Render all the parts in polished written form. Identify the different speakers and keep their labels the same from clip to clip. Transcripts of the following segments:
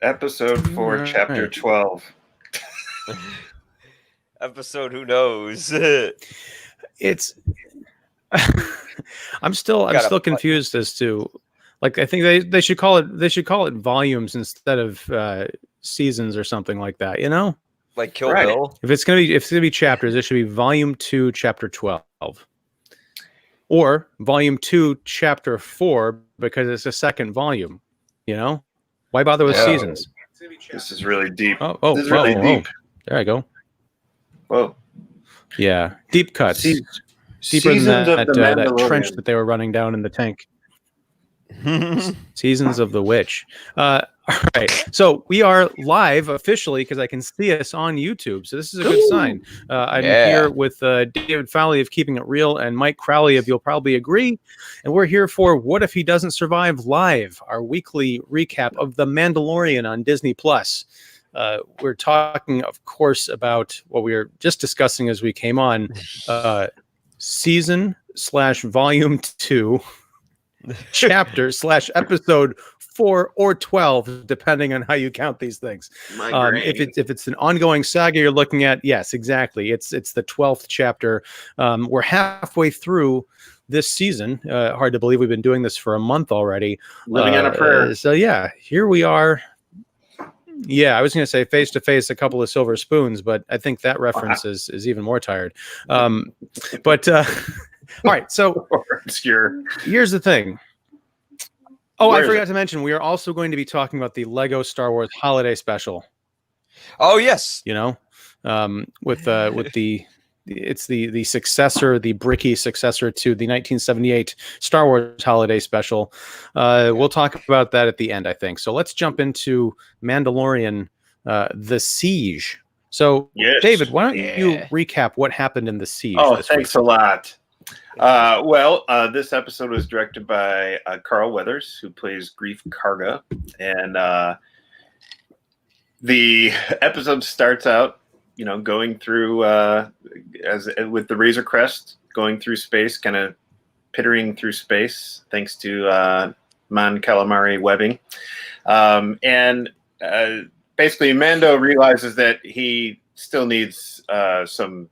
Speaker 1: Episode 4, Chapter 12.
Speaker 2: Episode, who knows?
Speaker 3: It's I'm still confused as to, like, I think they should call it volumes instead of seasons or something like that, you know?
Speaker 2: Like Kill Bill.
Speaker 3: If it's gonna be chapters, it should be Volume 2, Chapter 12. Or Volume 2, Chapter 4, because it's a second volume, you know? Why bother with seasons?
Speaker 1: This is really deep.
Speaker 3: This is really deep. There I go.
Speaker 1: Whoa.
Speaker 3: Yeah, deep cuts. Deeper than that trench that they were running down in the tank. Seasons of the Witch. All right, so we are live officially because I can see us on YouTube, so this is a good sign. I'm here with David Fowlie of Keeping It Real and Mike Crowley of You'll Probably Agree, and we're here for What If He Doesn't Survive Live, our weekly recap of The Mandalorian on Disney+. We're talking, of course, about what we were just discussing as we came on, season/volume 2, chapter/episode 4 or 12, depending on how you count these things. If it's an ongoing saga you're looking at, yes, exactly. It's the 12th chapter. We're halfway through this season. Hard to believe we've been doing this for a month already.
Speaker 1: Living on a prayer.
Speaker 3: So yeah, here we are. Yeah, I was going to say face to face, a couple of silver spoons, but I think that reference is even more tired. All right, so
Speaker 1: obscure.
Speaker 3: Here's the thing. Oh, I forgot to mention, we are also going to be talking about the Lego Star Wars Holiday Special.
Speaker 2: Oh yes,
Speaker 3: you know, with the it's the successor, the bricky successor to the 1978 Star Wars Holiday Special. We'll talk about that at the end, I think. So let's jump into Mandalorian, The Siege. So, David, why don't you recap what happened in The Siege?
Speaker 1: Oh, thanks a lot. This episode was directed by Carl Weathers, who plays Grief Karga, and the episode starts out, going through with the Razor Crest, going through space, kind of pittering through space, thanks to Mon Calamari webbing, and basically Mando realizes that he still needs some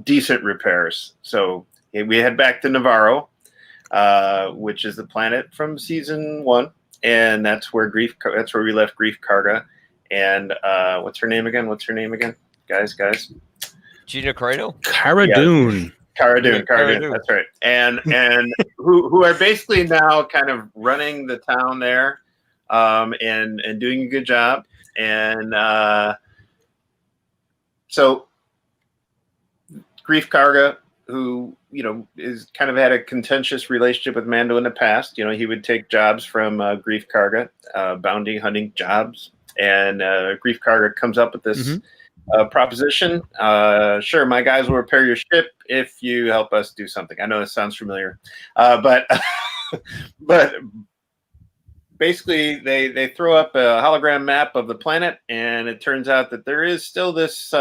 Speaker 1: decent repairs. So we head back to Navarro, which is the planet from season 1, and that's where we left Grief Karga. And what's her name again, guys?
Speaker 2: Gina Carano?
Speaker 3: Cara Dune.
Speaker 1: Cara Dune, that's right. And who are basically now kind of running the town there, and doing a good job. And so Grief Karga, who is kind of had a contentious relationship with Mando in the past. He would take jobs from Grief Karga, bounty hunting jobs, and Grief Karga comes up with this proposition. Sure, my guys will repair your ship if you help us do something. I know this sounds familiar, but basically they throw up a hologram map of the planet, and it turns out that there is still this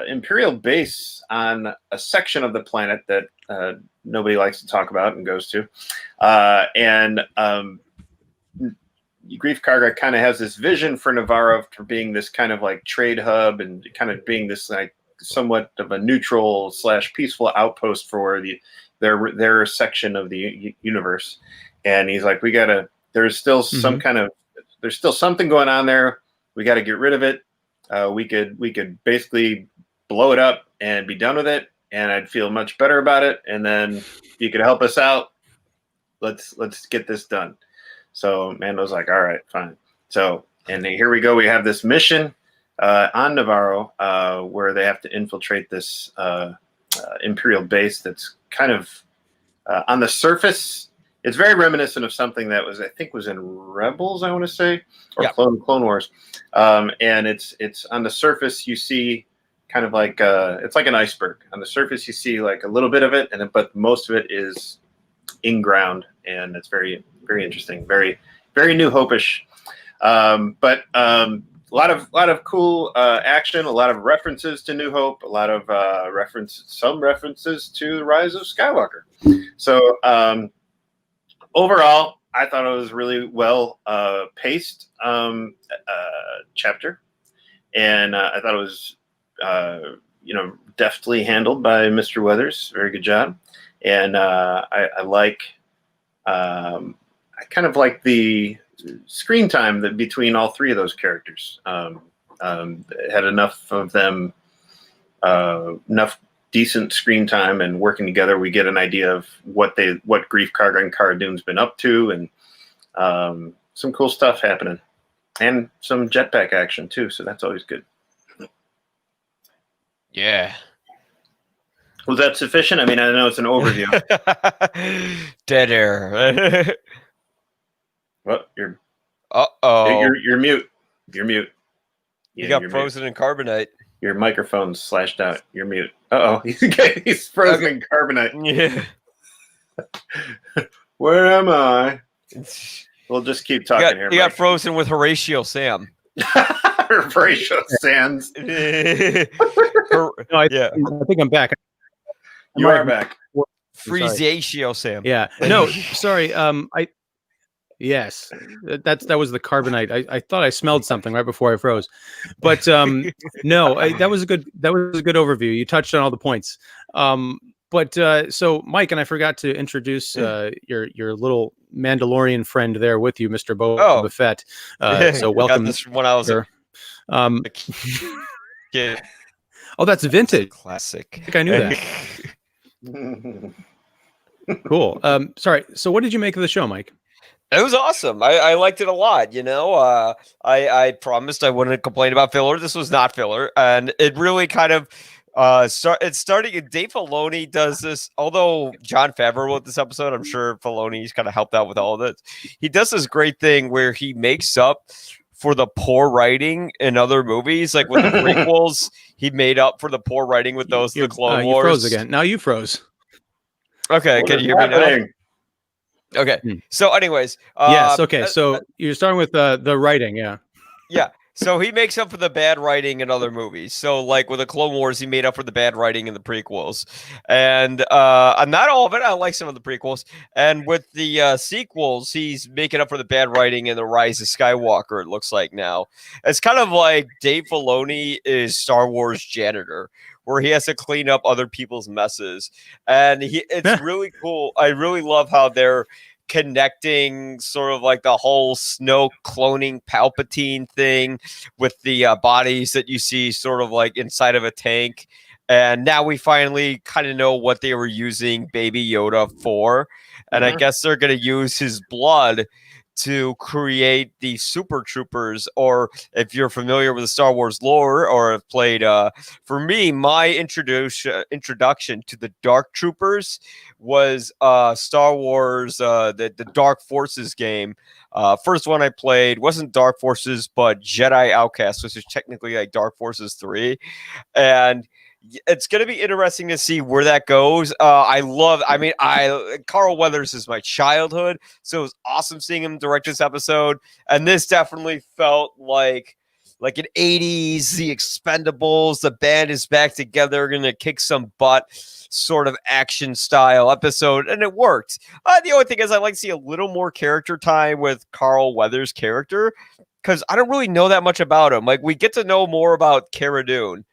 Speaker 1: Imperial base on a section of the planet that nobody likes to talk about and goes to. Grief Karga kind of has this vision for Navarro for being this kind of like trade hub and kind of being this like somewhat of a neutral / peaceful outpost for their section of the universe. And he's like, there's still there's still something going on there. We got to get rid of it. We could basically blow it up and be done with it, and I'd feel much better about it. And then if you could help us out, let's get this done. So Mando's like, all right, fine. So, and here we go. We have this mission on Navarro where they have to infiltrate this Imperial base that's kind of on the surface. It's very reminiscent of something that I think was in Rebels, I want to say, or Clone Wars. And it's on the surface you see kind of like it's like an iceberg. On the surface you see like a little bit of it, but most of it is in ground, and it's very, very interesting, very, very New Hope-ish. But a lot of cool action, a lot of references to New Hope, a lot of some references to the Rise of Skywalker. So overall, I thought it was really well paced chapter, and I thought it was deftly handled by Mr. Weathers. Very good job, and I like I kind of like the screen time that between all three of those characters. Had enough of them, enough decent screen time and working together. We get an idea of what Grief Karga and Cara Dune's been up to, and some cool stuff happening, and some jetpack action too. So that's always good.
Speaker 2: Yeah.
Speaker 1: Was that sufficient? I mean, I know it's an overview.
Speaker 2: Dead air.
Speaker 1: Well, you're mute. You're mute. Yeah,
Speaker 2: you got
Speaker 1: you're
Speaker 2: frozen
Speaker 1: mute.
Speaker 2: in carbonite.
Speaker 1: Your microphone's slashed out. You're mute. Uh-oh. He's frozen in carbonite.
Speaker 2: Yeah.
Speaker 1: Where am I? We'll just keep talking here.
Speaker 2: You got frozen with Horatio Sam.
Speaker 1: Horatio Sands.
Speaker 3: No, I think I'm back.
Speaker 1: You are back.
Speaker 2: Freezeatio Sam.
Speaker 3: Yeah. No, sorry. Yes, that was the carbonite. I thought I smelled something right before I froze, but no, that was a good overview. You touched on all the points. But so Mike, and I forgot to introduce your little Mandalorian friend there with you, Mr. Boba Fett. So welcome.
Speaker 2: Got this when I was
Speaker 3: yeah. Oh, that's vintage.
Speaker 2: Classic.
Speaker 3: I think I knew that. Cool. Sorry. So what did you make of the show, Mike?
Speaker 2: It was awesome. I liked it a lot. I promised I wouldn't complain about filler. This was not filler, and it really kind of it's starting. Dave Filoni does this. Although Jon Favreau wrote this episode, I'm sure Filoni's kind of helped out with all of it. He does this great thing where he makes up for the poor writing in other movies, like with the prequels. He made up for the poor writing with those the Clone Wars.
Speaker 3: You froze again. Now you froze.
Speaker 2: Okay, can you hear me now? Okay. So, anyways,
Speaker 3: yes. Okay. So you're starting with the writing, yeah.
Speaker 2: Yeah. So he makes up for the bad writing in other movies. So, like with the Clone Wars, he made up for the bad writing in the prequels, and not all of it. I like some of the prequels, and with the sequels, he's making up for the bad writing in the Rise of Skywalker. It looks like now it's kind of like Dave Filoni is Star Wars janitor, where he has to clean up other people's messes. And it's really cool. I really love how they're connecting sort of like the whole Snoke cloning Palpatine thing with the bodies that you see sort of like inside of a tank. And now we finally kind of know what they were using Baby Yoda for. And I guess they're going to use his blood to create the Super Troopers, or if you're familiar with the Star Wars lore or have played, for me, my introduction to the Dark Troopers was Star Wars, the Dark Forces game. First one I played wasn't Dark Forces, but Jedi Outcast, which is technically like Dark Forces 3. And it's going to be interesting to see where that goes. Carl Weathers is my childhood, so it was awesome seeing him direct this episode. And this definitely felt like an 80s, The Expendables, the band is back together, going to kick some butt sort of action style episode. And it worked. The only thing is I'd like to see a little more character time with Carl Weathers' character, because I don't really know that much about him. Like, we get to know more about Cara Dune,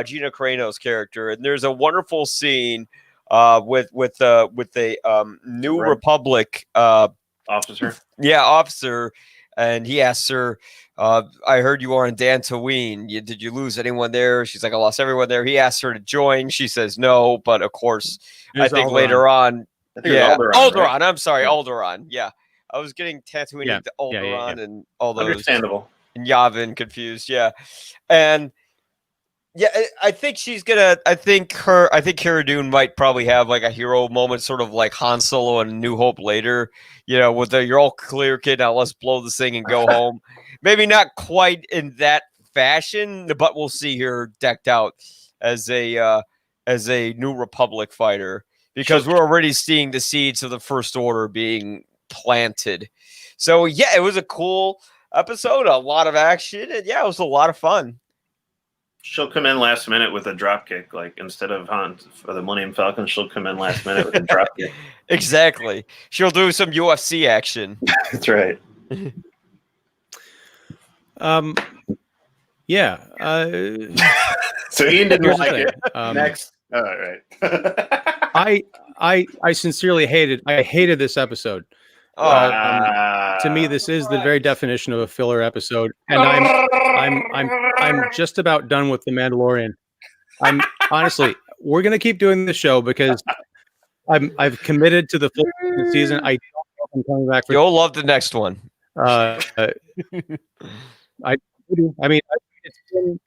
Speaker 2: Gina Carano's character, and there's a wonderful scene with a New Republic
Speaker 1: officer.
Speaker 2: Yeah, officer, and he asks her, I heard you are on Dantooine. Did you lose anyone there? She's like, I lost everyone there. He asks her to join. She says no, but of course, I think Alderaan. Later on, Alderaan. Right? I'm sorry, Alderaan. Yeah, I was getting Tatooine into Alderaan and all those.
Speaker 1: Understandable.
Speaker 2: And Yavin confused. Yeah, and. Yeah, I think she's gonna. I think Cara Dune might probably have like a hero moment, sort of like Han Solo and New Hope later. With the "you're all clear, kid. Now let's blow this thing and go home." Maybe not quite in that fashion, but we'll see her decked out as a New Republic fighter, because we're already seeing the seeds of the First Order being planted. So yeah, it was a cool episode, a lot of action, and yeah, it was a lot of fun.
Speaker 1: She'll come in last minute with a drop kick, like instead of Han for the Millennium Falcon, she'll come in last minute with a drop kick.
Speaker 2: Exactly. She'll do some UFC action.
Speaker 1: That's right.
Speaker 3: Yeah.
Speaker 1: So Ian didn't
Speaker 3: Here's the
Speaker 1: like
Speaker 3: thing.
Speaker 1: it. Next. All right.
Speaker 3: I sincerely hated this episode. To me, this is the very definition of a filler episode, and I'm just about done with The Mandalorian. I'm honestly, we're gonna keep doing the show because I've committed to the full season. I don't know if I'm coming back for.
Speaker 2: You'll love the next one.
Speaker 3: I mean, it's been,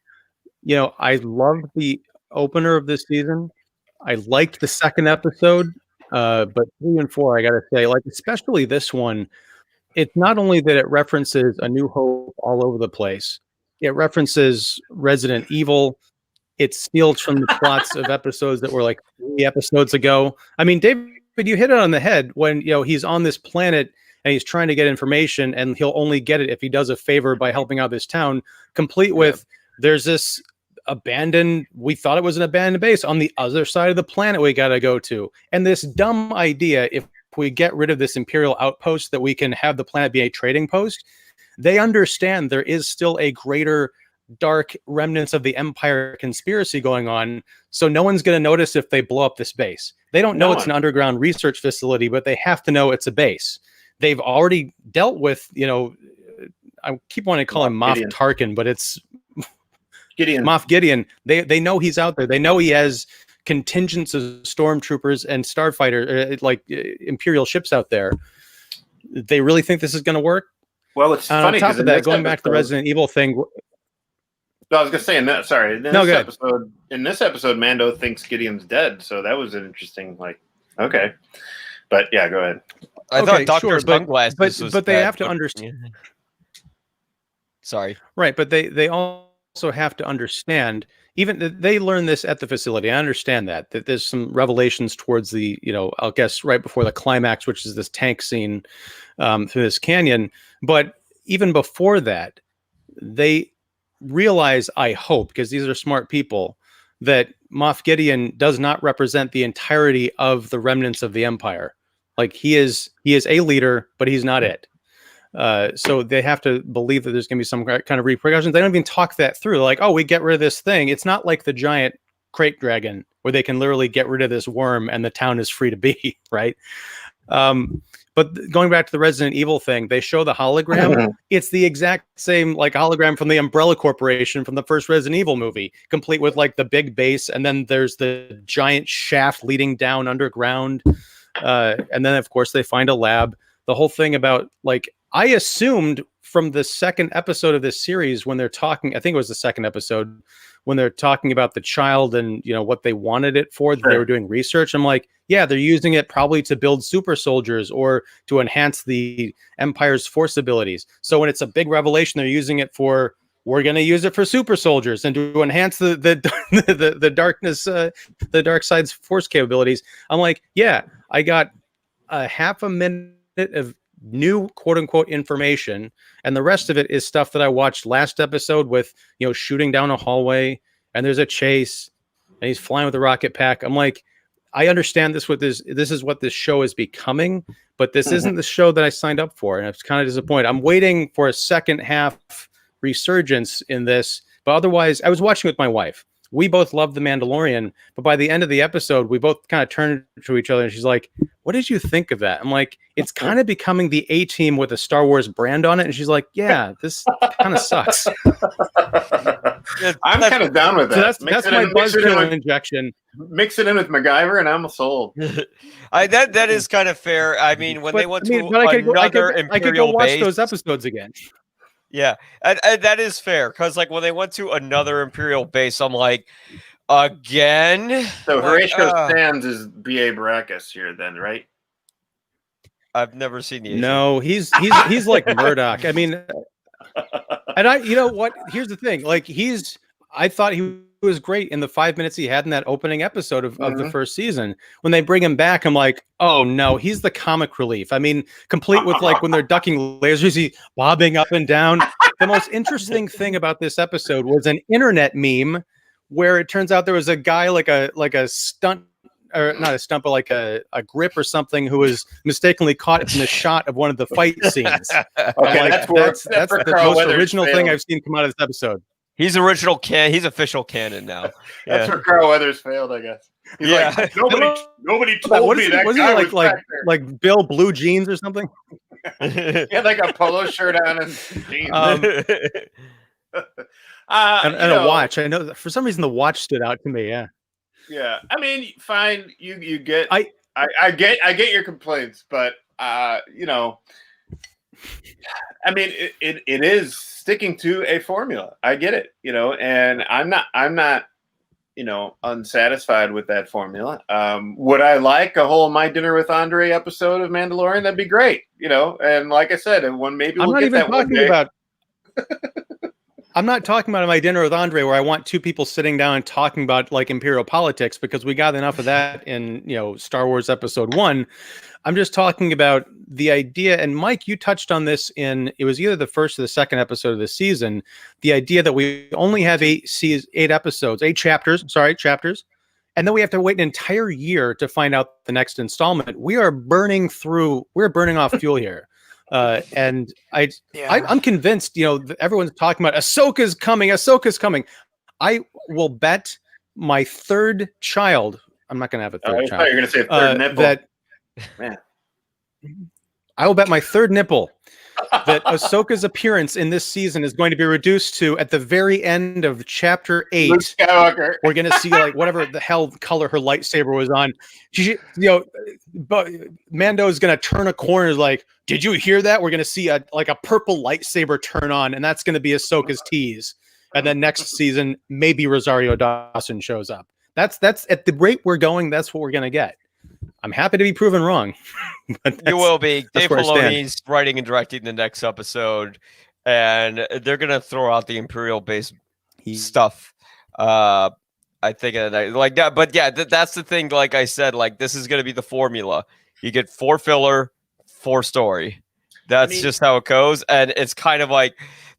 Speaker 3: I loved the opener of this season. I liked the second episode, but 3 and 4, I gotta say, like especially this one, it's not only that it references A New Hope all over the place, it references Resident Evil. It steals from the plots of episodes that were like 3 episodes ago. I mean, David, you hit it on the head when he's on this planet and he's trying to get information, and he'll only get it if he does a favor by helping out this town, complete with there's this abandoned, we thought it was an abandoned base on the other side of the planet we got to go to. And this dumb idea, if we get rid of this Imperial outpost, that we can have the planet be a trading post. They understand there is still a greater dark remnants of the Empire conspiracy going on. So no one's going to notice if they blow up this base. They don't know it's an underground research facility, but they have to know it's a base. They've already dealt with, I keep wanting to call him Moff Tarkin, but it's Moff Gideon. They know he's out there. They know he has contingents of stormtroopers and starfighter, Imperial ships out there. They really think this is going to work?
Speaker 1: Well, it's funny.
Speaker 3: On top of that, going back to the Resident Evil thing.
Speaker 1: I was going to say, in this episode, Mando thinks Gideon's dead. So that was an interesting, okay. But yeah, go ahead.
Speaker 2: I thought Dr. Sunglasses
Speaker 3: but they have to understand.
Speaker 2: Sorry.
Speaker 3: Right, but they also have to understand, even they learn this at the facility. I understand that there's some revelations towards the, I'll guess right before the climax, which is this tank scene through this canyon. But even before that, they realize, I hope, because these are smart people, that Moff Gideon does not represent the entirety of the remnants of the Empire. Like he is a leader, but he's not it. So they have to believe that there's going to be some kind of repercussions. They don't even talk that through. Like, oh, we get rid of this thing. It's not like the giant crate dragon where they can literally get rid of this worm and the town is free to be, right? But going back to the Resident Evil thing, they show the hologram. It's the exact same hologram from the Umbrella Corporation from the first Resident Evil movie, complete with the big base, and then there's the giant shaft leading down underground. And then, of course, they find a lab. The whole thing about, I assumed from the second episode of this series when they're talking, I think it was the second episode, when they're talking about the child and, what they wanted it for, that they were doing research. I'm like, yeah, they're using it probably to build super soldiers or to enhance the Empire's force abilities. So when it's a big revelation, they're using it for, we're going to use it for super soldiers and to enhance the darkness, the dark side's force capabilities. I'm like, yeah, I got a half a minute of new quote unquote information, and the rest of it is stuff that I watched last episode with, shooting down a hallway and there's a chase and he's flying with a rocket pack. I'm like, I understand this is what this show is becoming, but this isn't the show that I signed up for, and I was kind of disappointed. I'm waiting for a second half resurgence in this, but otherwise, I was watching with my wife. We both love The Mandalorian, but by the end of the episode, we both kind of turned to each other and she's like, what did you think of that? I'm like, it's kind of becoming the A-Team with a Star Wars brand on it. And she's like, yeah, this kind of sucks.
Speaker 1: I'm kind of down with that.
Speaker 3: So that's my buzzkill injection.
Speaker 1: Mix it in with MacGyver and I'm sold.
Speaker 2: That is kind of fair. I mean, they went to another Imperial
Speaker 3: I could go watch
Speaker 2: base,
Speaker 3: those episodes again.
Speaker 2: Yeah, and that is fair, because when they went to another Imperial base, I'm like, again?
Speaker 1: So Horatio Sands is B.A. Baracus here then, right?
Speaker 2: I've never seen the Asian.
Speaker 3: No, he's like Murdoch. I mean, and you know what? Here's the thing. I thought he was great in the 5 minutes he had in that opening episode of the first season. When they bring him back, I'm like, oh no, he's the comic relief. I mean, complete with when they're ducking lasers, he's bobbing up and down. the most interesting thing about this episode was an internet meme where it turns out there was a guy like a stunt, or not a stunt, but like a grip or something, who was mistakenly caught in the shot of one of the fight scenes.
Speaker 1: Okay,
Speaker 3: Like, that's the
Speaker 1: Carl
Speaker 3: most
Speaker 1: Weathers
Speaker 3: original
Speaker 1: failed.
Speaker 3: thing I've seen come out of this episode.
Speaker 2: He's official canon now.
Speaker 1: That's where Carl Weathers failed, I guess. He's
Speaker 2: Yeah.
Speaker 1: like, nobody told me that guy was back there.
Speaker 3: Like Bill Blue Jeans or something.
Speaker 1: He had like a polo shirt on and jeans.
Speaker 3: And a watch. I know that for some reason the watch stood out to me. Yeah.
Speaker 1: Yeah. I mean, fine. You get.
Speaker 3: I
Speaker 1: get your complaints, but you know, I mean, it is sticking to a formula. I get it, you know, and I'm not, you know, unsatisfied with that formula. Would I like a whole My Dinner with Andre episode of Mandalorian? That'd be great, you know. And like I said, and one maybe we'll get that one day.
Speaker 3: I'm not talking about My Dinner with Andre, where I want two people sitting down and talking about like imperial politics, because we got enough of that in, you know, Star Wars Episode 1. I'm just talking about the idea, and Mike, you touched on this in, it was either the first or the second episode of the season, the idea that we only have eight chapters, and then we have to wait an entire year to find out the next installment. We're burning off fuel here. And I'm convinced, you know, everyone's talking about Ahsoka's coming. I will bet my third child, I'm not going to have a third child.
Speaker 1: You're going to say a third nipple. Man.
Speaker 3: I will bet my third nipple that Ahsoka's appearance in this season is going to be reduced to, at the very end of chapter 8,
Speaker 1: Luke Skywalker.
Speaker 3: We're going to see like whatever the hell color her lightsaber was on. You know, but Mando is going to turn a corner like, did you hear that? We're going to see a purple lightsaber turn on, and that's going to be Ahsoka's tease. And then next season, maybe Rosario Dawson shows up. That's at the rate we're going, that's what we're going to get. I'm happy to be proven wrong.
Speaker 2: You will be. Dave Filoni's writing and directing the next episode, and they're going to throw out the Imperial-based stuff. I think like that. But yeah, that's the thing. Like I said, like this is going to be the formula. You get 4 filler, 4 story. That's just how it goes. And it's kind of like,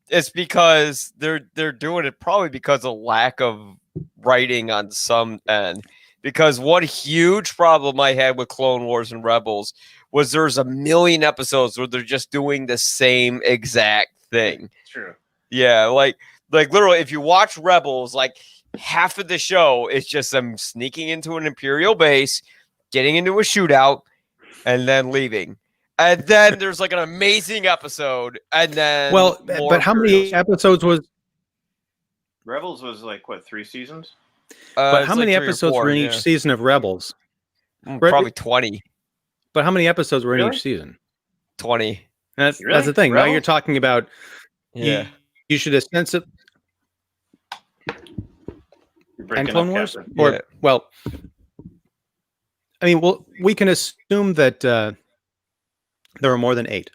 Speaker 2: it's because they're doing it probably because of lack of writing on some end. Because one huge problem I had with Clone Wars and Rebels was there's a million episodes where they're just doing the same exact thing.
Speaker 1: True.
Speaker 2: Yeah, like literally, if you watch Rebels, like half of the show is just them sneaking into an Imperial base, getting into a shootout, and then leaving. And then there's like an amazing episode, and then
Speaker 3: but how many episodes was
Speaker 1: Rebels? Was like what, 3 seasons?
Speaker 3: But how many episodes were in each season of Rebels?
Speaker 2: Probably 20.
Speaker 3: But how many episodes were in each season?
Speaker 2: 20.
Speaker 3: That's the thing. Rebels? Now you're talking about.
Speaker 2: Yeah.
Speaker 3: You should sense it. And Clone Wars, well, I mean, we can assume that there are more than 8.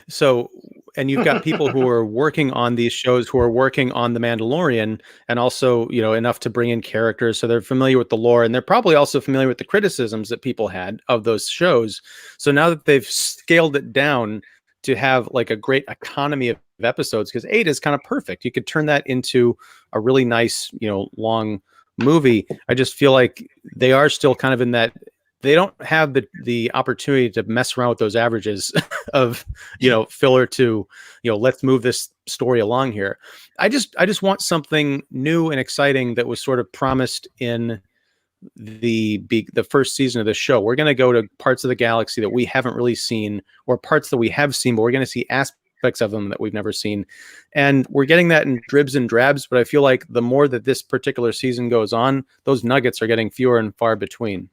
Speaker 3: So, and you've got people who are working on these shows, who are working on The Mandalorian, and also, you know, enough to bring in characters, so they're familiar with the lore, and they're probably also familiar with the criticisms that people had of those shows. So now that they've scaled it down to have like a great economy of episodes, because 8 is kind of perfect. You could turn that into a really nice, you know, long movie. I just feel like they are still kind of in that. They don't have the opportunity to mess around with those averages of, you know, filler to, you know, let's move this story along here. I just want something new and exciting that was sort of promised in the first season of the show. We're going to go to parts of the galaxy that we haven't really seen, or parts that we have seen, but we're going to see aspects of them that we've never seen. And we're getting that in dribs and drabs, but I feel like the more that this particular season goes on, those nuggets are getting fewer and far between.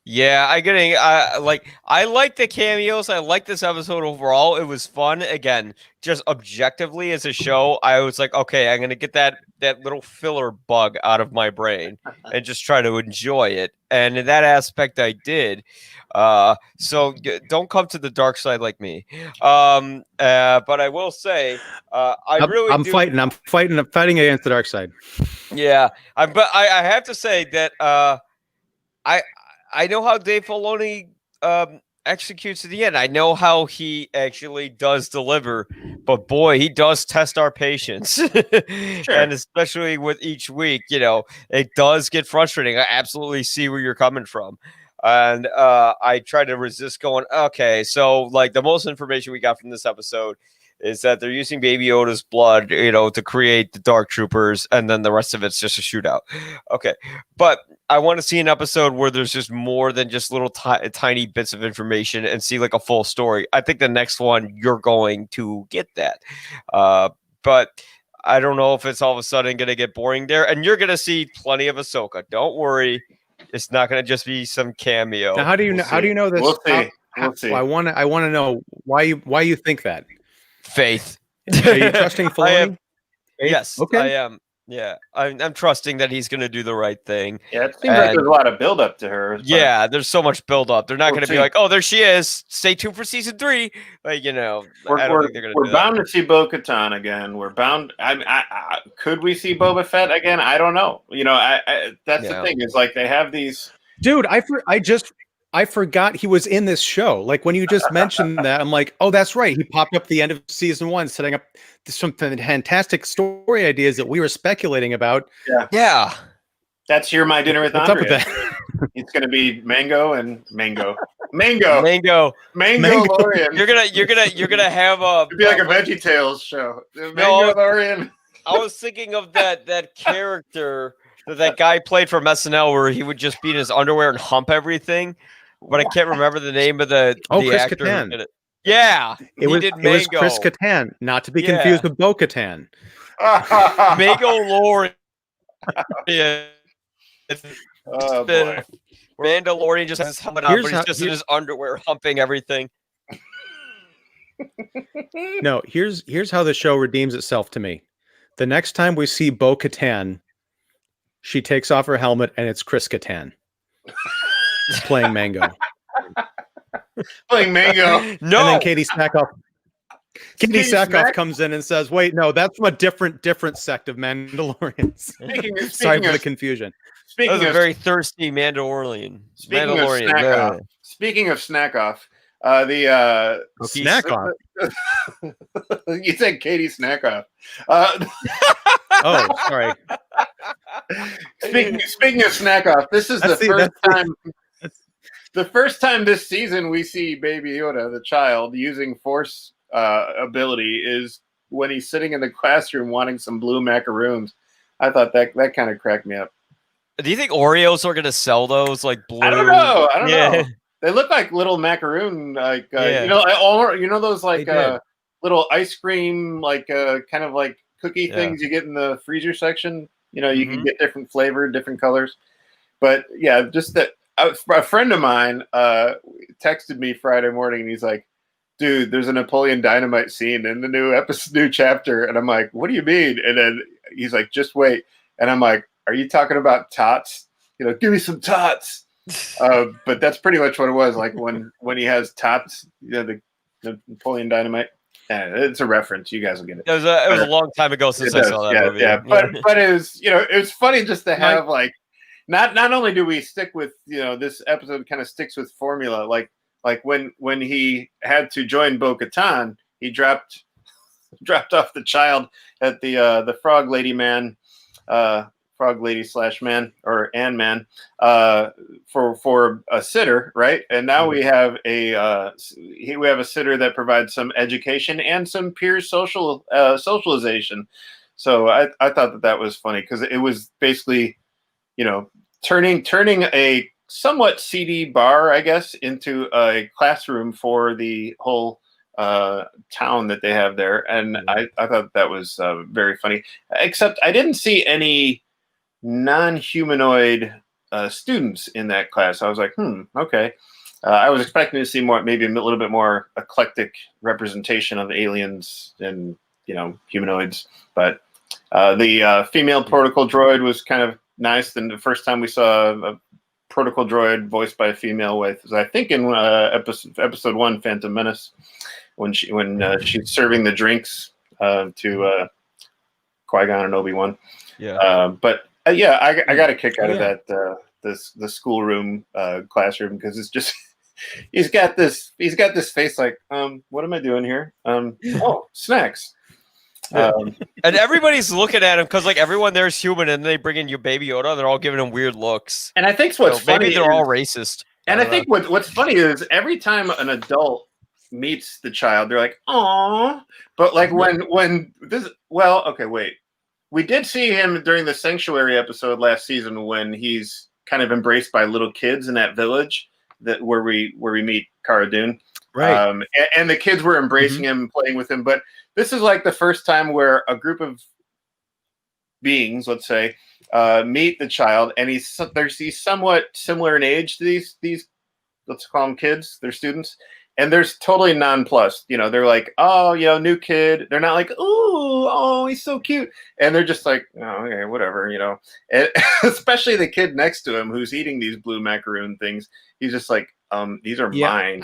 Speaker 2: Yeah, I like the cameos. I like this episode overall. It was fun. Again, just objectively as a show, I was like, okay, I'm gonna get that little filler bug out of my brain and just try to enjoy it. And in that aspect, I did. So don't come to the dark side like me. But I will say, I'm fighting
Speaker 3: against the dark side.
Speaker 2: Yeah, but I have to say that I know how Dave Filoni executes at the end. I know how he actually does deliver, but boy, he does test our patience.
Speaker 1: Sure.
Speaker 2: And especially with each week, it does get frustrating. I absolutely see where you're coming from. And I try to resist going, okay, so like the most information we got from this episode is that they're using Baby Yoda's blood, to create the Dark Troopers, and then the rest of it's just a shootout. Okay, but I want to see an episode where there's just more than just little tiny bits of information and see like a full story. I think the next one you're going to get that, but I don't know if it's all of a sudden going to get boring there, and you're going to see pleny of Ahsoka. Don't worry. It's not going to just be some cameo.
Speaker 3: Now, how do you know? How do you know this?
Speaker 1: We'll see. We'll see.
Speaker 3: I want to know why you think that.
Speaker 2: Faith.
Speaker 3: Are you trusting Filoni?
Speaker 2: Yes,
Speaker 3: Okay.
Speaker 2: I am. Yeah, I'm trusting that he's going to do the right thing.
Speaker 1: Yeah, it seems like there's a lot of build up to her.
Speaker 2: Yeah, there's so much build up. They're not going to be like, "Oh, there she is. Stay tuned for season 3." Like, I don't think they're going to.
Speaker 1: We're bound to see Bo-Katan again. We're bound. Could we see Boba Fett again? I don't know. That's the thing. Is like they have these.
Speaker 3: Dude, I forgot he was in this show. Like when you just mentioned that, I'm like, oh, that's right. He popped up at the end of season 1, setting up some fantastic story ideas that we were speculating about.
Speaker 2: Yeah.
Speaker 1: That's your My Dinner with
Speaker 3: What's
Speaker 1: Andrea.
Speaker 3: up with that?
Speaker 1: It's going to be Mango.
Speaker 2: Mango.
Speaker 1: Mandalorian.
Speaker 2: You're gonna have a.
Speaker 1: It'd be like a VeggieTales show. Mandalorian.
Speaker 2: I was thinking of that character that guy played from SNL where he would just be in his underwear and hump everything, but I can't remember the name of the
Speaker 3: Chris
Speaker 2: actor.
Speaker 3: Kattan.
Speaker 2: Yeah,
Speaker 3: it was Chris Kattan, not to be confused with Bo-Katan.
Speaker 2: Mandalorian.
Speaker 1: Oh boy.
Speaker 2: Mandalorian just has his helmet on, but he's just in his underwear humping everything.
Speaker 3: No, here's how the show redeems itself to me. The next time we see Bo-Katan, she takes off her helmet and it's Chris Kattan playing Mango.
Speaker 1: Playing Mango.
Speaker 3: No. And then Katie Sackhoff comes in and says, "Wait, no, that's from a different sect of Mandalorians." Sorry for the confusion.
Speaker 2: That was a very thirsty Mandalorian.
Speaker 1: Speaking of snack off, the
Speaker 3: snack off.
Speaker 1: You said Katie snack off.
Speaker 3: Oh, sorry.
Speaker 1: Speaking of snack off, this is the first time. The first time this season we see Baby Yoda, the child, using Force ability is when he's sitting in the classroom wanting some blue macaroons. I thought that kind of cracked me up.
Speaker 2: Do you think Oreos are going to sell those like blue?
Speaker 1: I don't know. They look like little macaroon, like those like little ice cream, like kind of like cookie things you get in the freezer section. You can get different flavor, different colors. But yeah, just that. A friend of mine texted me Friday morning, and he's like, "Dude, there's a Napoleon Dynamite scene in the new chapter," and I'm like, "What do you mean?" And then he's like, "Just wait," and I'm like, "Are you talking about tots? Give me some tots." But that's pretty much what it was. Like when he has tots, the Napoleon Dynamite. It's a reference. You guys will get it.
Speaker 2: It was a long time ago since I saw that movie.
Speaker 1: Yeah, but it was it was funny just to have like. Not only do we stick with this episode kind of sticks with formula like when he had to join Bo-Katan, he dropped off the child at the frog lady man, frog lady / man or and man for a sitter, right? And now we have a sitter that provides some education and some peer socialization. So I thought that was funny because it was basically turning a somewhat seedy bar, I guess, into a classroom for the whole town that they have there. And I thought that was very funny, except I didn't see any non-humanoid students in that class. I was like, okay. I was expecting to see maybe a little bit more eclectic representation of aliens and, humanoids. But the female protocol droid was kind of nice. And the first time we saw a protocol droid voiced by a female was I think in episode 1, Phantom Menace, when she's serving the drinks to Qui-Gon and Obi-Wan.
Speaker 2: Yeah.
Speaker 1: I got a kick out of that the schoolroom classroom because it's just he's got this face like, what am I doing here? Oh, snacks.
Speaker 2: And everybody's looking at him because like everyone there is human, and they bring in your Baby Yoda. They're all giving him weird looks.
Speaker 1: And I think what's funny,
Speaker 2: maybe they're all racist.
Speaker 1: And I think what's funny is every time an adult meets the child, they're like, "Aw," but like when this, well, okay, wait, we did see him during the Sanctuary episode last season when he's kind of embraced by little kids in that village where we meet Cara Dune,
Speaker 3: right?
Speaker 1: And the kids were embracing him, playing with him, but this is like the first time where a group of beings, let's say, meet the child, and he's somewhat similar in age to these let's call them kids, they're students, and they're totally nonplussed. They're like, oh, new kid. They're not like, oh, he's so cute, and they're just like, oh, okay, whatever, and especially the kid next to him who's eating these blue macaroon things. He's just like, these are mine,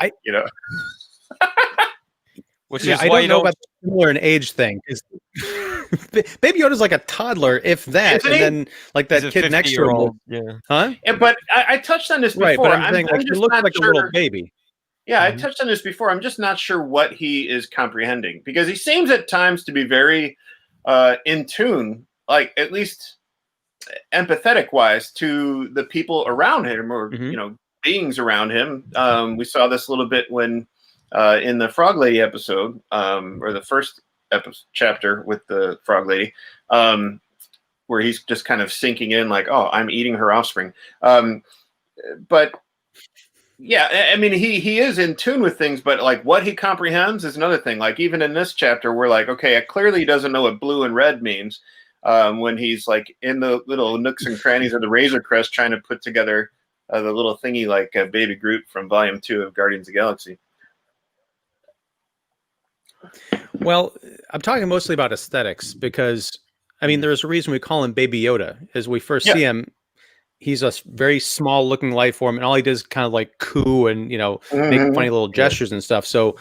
Speaker 2: Which is
Speaker 3: I
Speaker 2: why
Speaker 3: don't know about the similar in age thing. Baby Yoda's like a toddler, if that, and then like that kid next to him. Huh?
Speaker 1: But I touched on this before.
Speaker 3: Right, but I'm saying like he looks like a little baby.
Speaker 1: Yeah, I touched on this before. I'm just not sure what he is comprehending because he seems at times to be very in tune, like at least empathetic wise, to the people around him or beings around him. We saw this a little bit when. In the Frog Lady episode, or the first chapter with the Frog Lady, where he's just kind of sinking in like, oh, I'm eating her offspring. But yeah, I mean, he is in tune with things, but like what he comprehends is another thing. Like even in this chapter, we're like, okay, clearly he doesn't know what blue and red means when he's like in the little nooks and crannies of the Razor Crest trying to put together the little thingy like Baby Groot from Volume 2 of Guardians of the Galaxy.
Speaker 3: Well, I'm talking mostly about aesthetics because, I mean, there's a reason we call him Baby Yoda. As we first see him, he's a very small looking life form, and all he does is kind of like coo and, make funny little gestures and stuff. So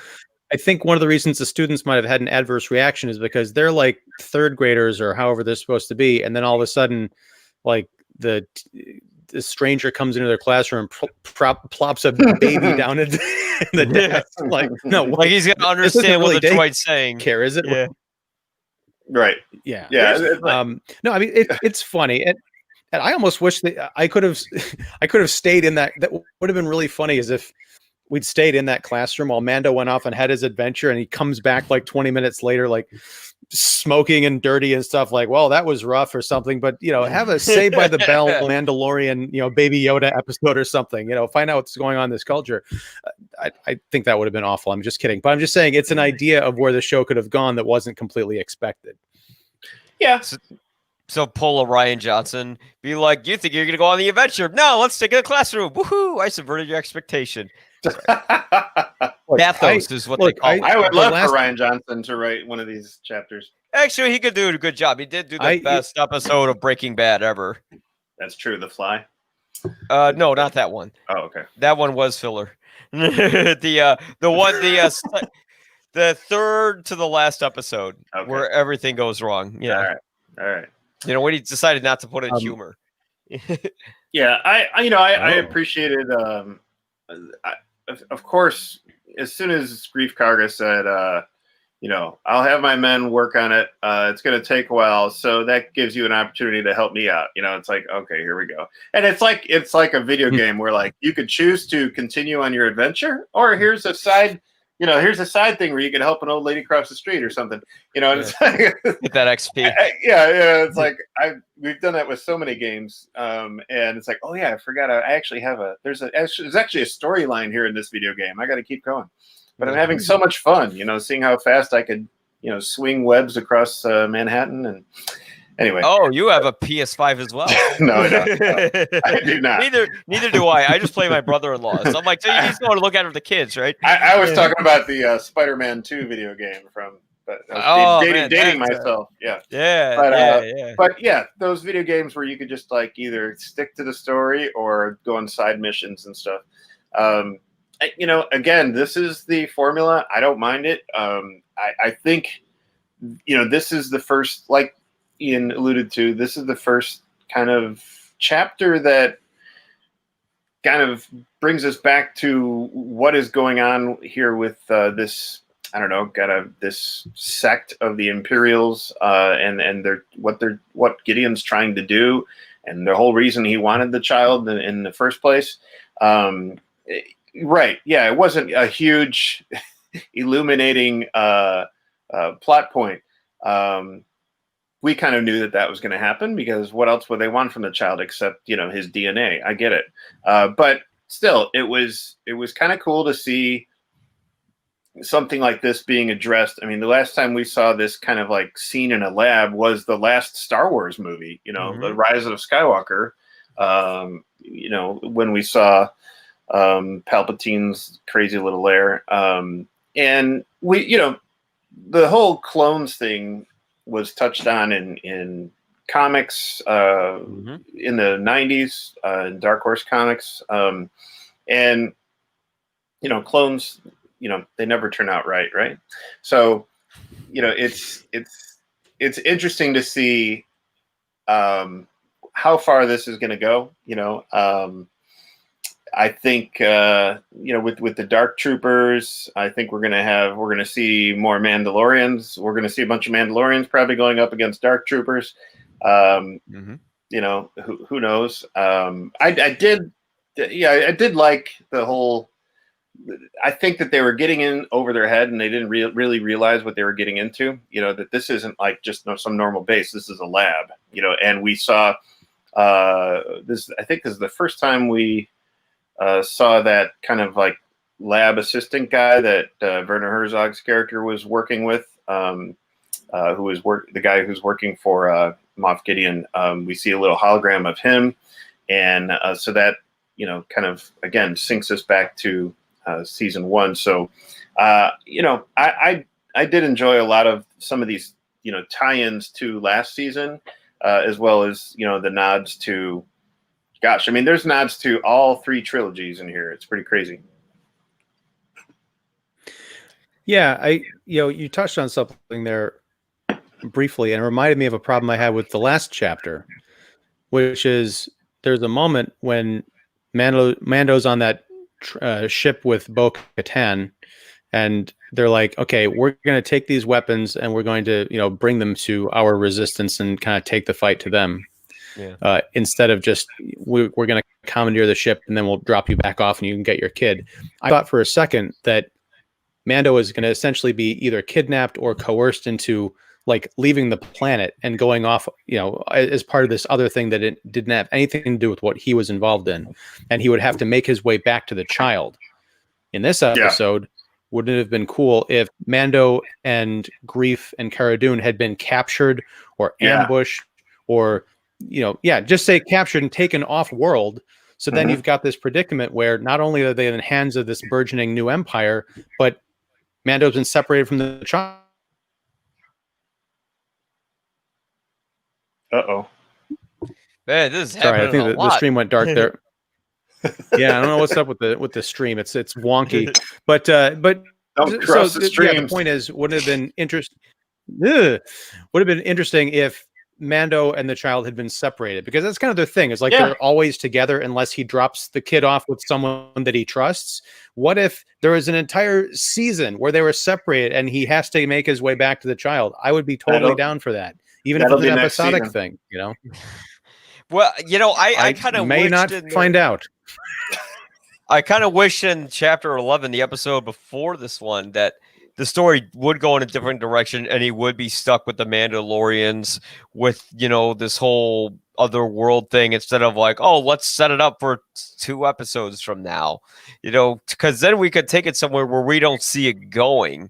Speaker 3: I think one of the reasons the students might have had an adverse reaction is because they're like third graders or however they're supposed to be. And then all of a sudden, like the stranger comes into their classroom, plops a baby down in the desk. Like, no,
Speaker 2: like he's gonna understand what the droid's saying.
Speaker 3: Care is it?
Speaker 2: Yeah.
Speaker 1: Right.
Speaker 3: Yeah.
Speaker 1: Yeah.
Speaker 3: No, I mean it's funny, and I almost wish that I could have stayed in that. That would have been really funny, as if we'd stayed in that classroom while Mando went off and had his adventure, and he comes back like 20 minutes later, like smoking and dirty and stuff. Like, well, that was rough or something. But have a Saved by the Bell Mandalorian, Baby Yoda episode or something. Find out what's going on in this culture. I think that would have been awful. I'm just kidding, but I'm just saying it's an idea of where the show could have gone that wasn't completely expected.
Speaker 1: Yeah.
Speaker 2: So pull a Ryan Johnson, be like, you think you're going to go on the adventure? No, let's take it to the classroom. Woohoo! I subverted your expectation. Bathos is what they call it.
Speaker 1: I would love for Ryan Johnson to write one of these chapters.
Speaker 2: Actually, he could do a good job. He did do the best episode of Breaking Bad ever.
Speaker 1: That's true. The Fly?
Speaker 2: No, not that one.
Speaker 1: Oh, okay.
Speaker 2: That one was filler. The third to the last episode where everything goes wrong. Yeah.
Speaker 1: All right.
Speaker 2: When he decided not to put in humor.
Speaker 1: Yeah, I appreciated. Of course, as soon as Grief Karga said, I'll have my men work on it. It's going to take a while, so that gives you an opportunity to help me out. It's like, okay, here we go. And it's like a video game where like you could choose to continue on your adventure, or here's a side thing where you can help an old lady cross the street or something. And it's like
Speaker 2: get that XP.
Speaker 1: It's like we've done that with so many games, and it's like, oh yeah, I forgot. I actually have there's actually a storyline here in this video game. I got to keep going, but I'm having so much fun. Seeing how fast I could swing webs across Manhattan. And anyway.
Speaker 2: Oh, you have a PS5 as well.
Speaker 1: No, I don't. No, I do not.
Speaker 2: Neither do I. I just play my brother-in-law. So I'm like, so you just want to look at it for the kids, right?
Speaker 1: I was talking about the Spider-Man 2 video game from. But dating myself, But yeah, those video games where you could just like either stick to the story or go on side missions and stuff. Again, this is the formula. I don't mind it. I think, this is the first, like Ian alluded to, this is the first kind of chapter that kind of brings us back to what is going on here with this. I don't know, this sect of the Imperials, and what Gideon's trying to do, and the whole reason he wanted the child in the first place. Right? Yeah, it wasn't a huge, illuminating plot point. We kind of knew that was going to happen, because what else would they want from the child except his DNA? I get it, but still, it was kind of cool to see something like this being addressed. I mean, the last time we saw this kind of like scene in a lab was the last Star Wars movie, The Rise of Skywalker. When we saw Palpatine's crazy little lair, and we, the whole clones thing was touched on in comics in the 90s, in Dark Horse Comics, and clones, they never turn out right. So it's interesting to see how far this is going to go. I think with the Dark Troopers, I think we're going to see more Mandalorians. We're going to see a bunch of Mandalorians probably going up against Dark Troopers. Who knows? I did like the whole. I think that they were getting in over their head, and they didn't really realize what they were getting into. That this isn't like just some normal base. This is a lab. And we saw this. I think this is the first time we saw that kind of like lab assistant guy that Werner Herzog's character was working with, the guy who's working for Moff Gideon. We see a little hologram of him, and so that kind of again syncs us back to season 1. So I did enjoy a lot of some of these tie-ins to last season, as well as the nods to. Gosh, I mean, there's nods to all 3 trilogies in here. It's pretty crazy.
Speaker 3: Yeah, you touched on something there briefly, and it reminded me of a problem I had with the last chapter, which is there's a moment when Mando's on that ship with Bo-Katan, and they're like, okay, we're going to take these weapons and we're going to bring them to our resistance and kind of take the fight to them. Yeah. Instead of just we're going to commandeer the ship and then we'll drop you back off and you can get your kid. I thought for a second that Mando is going to essentially be either kidnapped or coerced into like leaving the planet and going off, as part of this other thing that it didn't have anything to do with what he was involved in, and he would have to make his way back to the child. In this episode, wouldn't it have been cool if Mando and Greef and Cara Dune had been captured or ambushed or just say captured and taken off world. So then you've got this predicament where not only are they in the hands of this burgeoning new empire, but Mando's been separated from the child.
Speaker 1: Uh-oh.
Speaker 2: Man, this is
Speaker 3: sorry. I
Speaker 2: happening
Speaker 3: think
Speaker 2: a lot.
Speaker 3: The stream went dark there. Yeah, I don't know what's up with the stream. It's wonky, but
Speaker 1: don't cross the streams.
Speaker 3: The point is, would have been interesting if Mando and the child had been separated, because that's kind of their thing. It's like they're always together unless he drops the kid off with someone that he trusts. What if there was an entire season where they were separated and he has to make his way back to the child? I would be totally down for that, even if it's an episodic thing.
Speaker 2: Well, I kind of
Speaker 3: may not find out.
Speaker 2: I kind of wish in chapter 11, the episode before this one, that the story would go in a different direction and he would be stuck with the Mandalorians with, this whole other world thing, instead of like, oh, let's set it up for 2 episodes from now, because then we could take it somewhere where we don't see it going,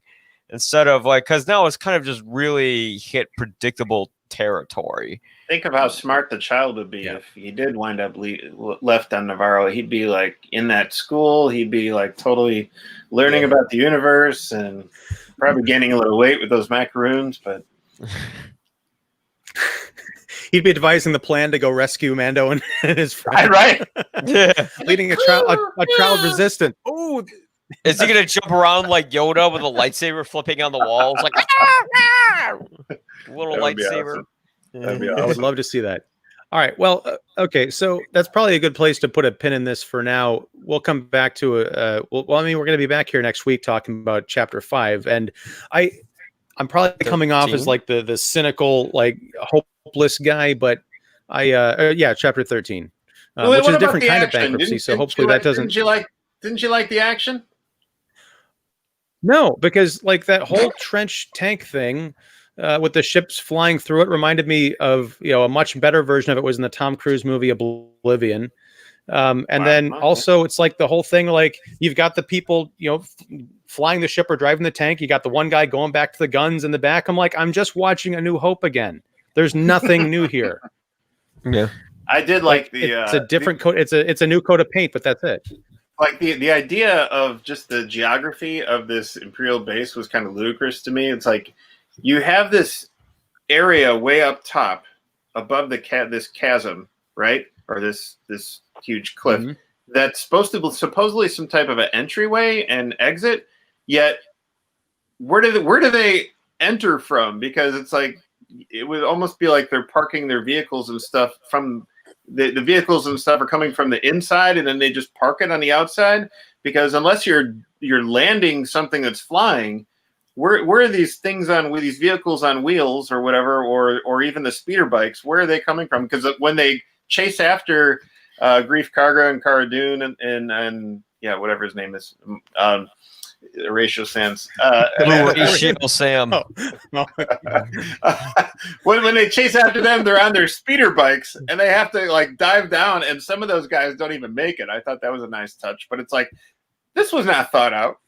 Speaker 2: instead of like, because now it's kind of just really hit predictable territory.
Speaker 1: Think of how smart the child would be if he did wind up left on Navarro. He'd be like in that school. He'd be like totally learning about the universe and probably gaining a little weight with those macaroons. But
Speaker 3: he'd be devising the plan to go rescue Mando and his friend.
Speaker 1: Right?
Speaker 3: Leading a child resistant. Oh,
Speaker 2: is he gonna jump around like Yoda with a lightsaber flipping on the walls, like little lightsaber?
Speaker 1: Awesome. That'd be
Speaker 3: I
Speaker 1: awesome.
Speaker 3: would love to see that. All right. Well, okay. So that's probably a good place to put a pin in this for now. We'll come back to well, I mean, we're going to be back here next week talking about Chapter 5, and I'm probably coming off as like the cynical, like hopeless guy, but yeah, Chapter 13, which is a different kind of bankruptcy. So hopefully that doesn't.
Speaker 1: Didn't you like the action?
Speaker 3: No, because like that whole trench tank thing. With the ships flying through it reminded me of, a much better version of it was in the Tom Cruise movie Oblivion. Then also it's like the whole thing, like you've got the people, flying the ship or driving the tank. You got the one guy going back to the guns in the back. I'm like, I'm just watching A New Hope again. There's nothing new here.
Speaker 2: Yeah.
Speaker 1: I did like the
Speaker 3: it's a different coat. It's a new coat of paint, but that's it.
Speaker 1: Like the idea of just the geography of this Imperial base was kind of ludicrous to me. It's like, you have this area way up top above this chasm, right? Or this huge cliff that's supposed to be supposedly some type of an entryway and exit. Yet, where do they enter from? Because it's like it would almost be like they're parking their vehicles and stuff from the vehicles and stuff are coming from the inside, and then they just park it on the outside. Because unless you're landing something that's flying. Where are these things these vehicles on wheels or whatever, or even the speeder bikes? Where are they coming from? Because when they chase after Grief Karga and Cara Dune and yeah, whatever his name is, Horatio Sands.
Speaker 2: Horatio Sam.
Speaker 1: When they chase after them, they're on their speeder bikes and they have to like dive down, and some of those guys don't even make it. I thought that was a nice touch, but it's like this was not thought out.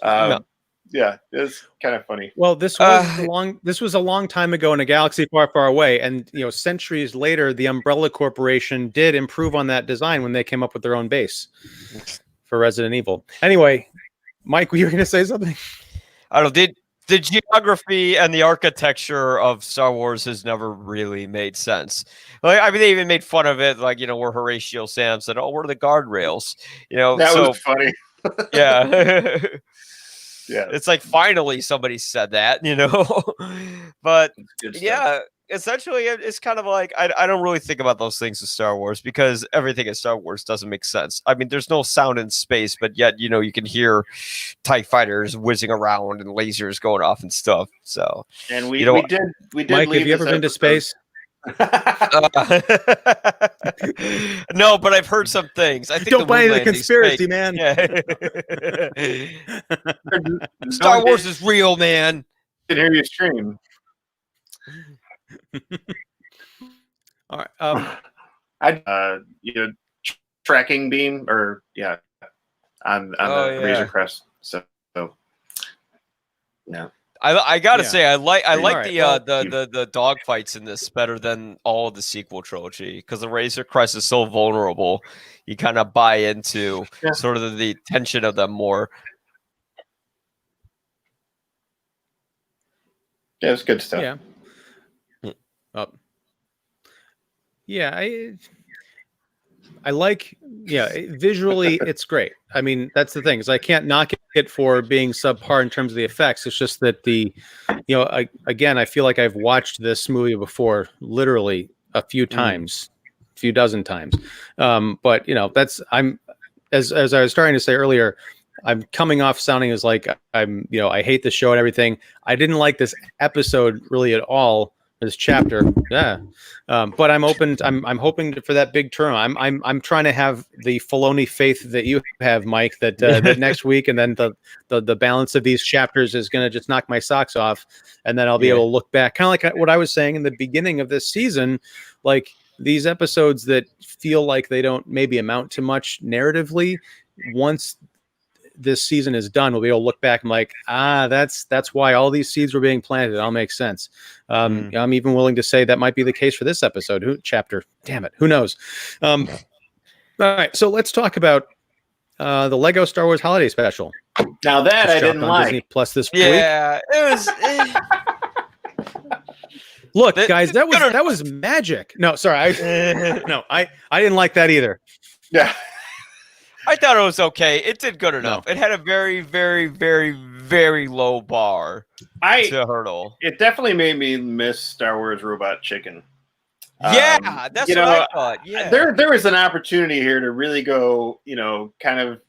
Speaker 2: No.
Speaker 1: Yeah, it's kind of funny.
Speaker 3: Well, this was a long time ago in a galaxy far, far away, and centuries later, the Umbrella Corporation did improve on that design when they came up with their own base for Resident Evil. Anyway, Mike, were you going to say something?
Speaker 2: I don't know. The geography and the architecture of Star Wars has never really made sense. Like, I mean, they even made fun of it, like where Horatio Sam said, "Oh, where are the guardrails?"
Speaker 1: That was funny.
Speaker 2: Yeah.
Speaker 1: Yeah,
Speaker 2: it's like finally somebody said that, but yeah, essentially it's kind of like I don't really think about those things in Star Wars because everything in Star Wars doesn't make sense. I mean, there's no sound in space, but yet you can hear TIE fighters whizzing around and lasers going off and stuff. So
Speaker 1: and we did.
Speaker 3: Mike, have you ever been to space?
Speaker 2: No, but I've heard some things. I think
Speaker 3: don't buy the conspiracy, man.
Speaker 2: Yeah. Star Wars is real, man.
Speaker 1: I can hear you scream.
Speaker 3: All right.
Speaker 1: Tracking beam or on the Razor Crest. So yeah.
Speaker 2: I gotta say I like
Speaker 3: right.
Speaker 2: the dog fights in this better than all of the sequel trilogy because the Razor Crest is so vulnerable. You kind of buy into sort of the tension of them more.
Speaker 1: Yeah, it's good stuff.
Speaker 3: I like, visually it's great. I mean, that's the thing is I can't knock it for being subpar in terms of the effects. It's just that again, I feel like I've watched this movie before, literally a few times, a few dozen times. But I'm as I was starting to say earlier, I'm coming off sounding as like I hate the show and everything. I didn't like this episode really at all. This chapter, but I'm open. I'm hoping for that big turn. I'm trying to have the Filoni faith that you have, Mike. That next week, and then the balance of these chapters is going to just knock my socks off, and then I'll be able to look back, kind of like what I was saying in the beginning of this season, like these episodes that feel like they don't maybe amount to much narratively. Once this season is done, we'll be able to look back and like, that's why all these seeds were being planted. It all makes sense. I'm even willing to say that might be the case for this episode. Chapter, damn it, who knows? All right, so let's talk about the Lego Star Wars Holiday Special.
Speaker 1: Now that I didn't like.
Speaker 3: Disney Plus this week.
Speaker 2: Yeah, it was.
Speaker 3: Look, guys, that was magic. No, sorry, I didn't like that either.
Speaker 1: Yeah.
Speaker 2: I thought it was okay. It did good enough. No. It had a very, very, very, very low bar to hurdle.
Speaker 1: It definitely made me miss Star Wars Robot Chicken.
Speaker 2: Yeah, that's what I thought. Yeah,
Speaker 1: there was an opportunity here to really go, kind of,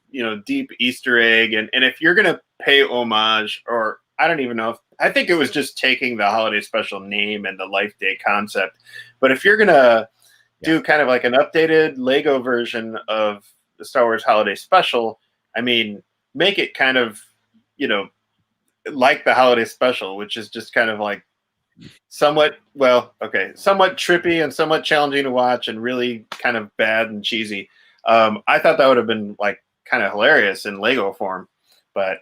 Speaker 1: deep Easter egg, and if you're gonna pay homage, or I don't even know if I think it was just taking the holiday special name and the Life Day concept, but if you're gonna do kind of like an updated Lego version of the Star Wars Holiday Special, I mean, make it kind of, like the Holiday Special, which is just kind of like somewhat trippy and somewhat challenging to watch and really kind of bad and cheesy. I thought that would have been like kind of hilarious in Lego form, but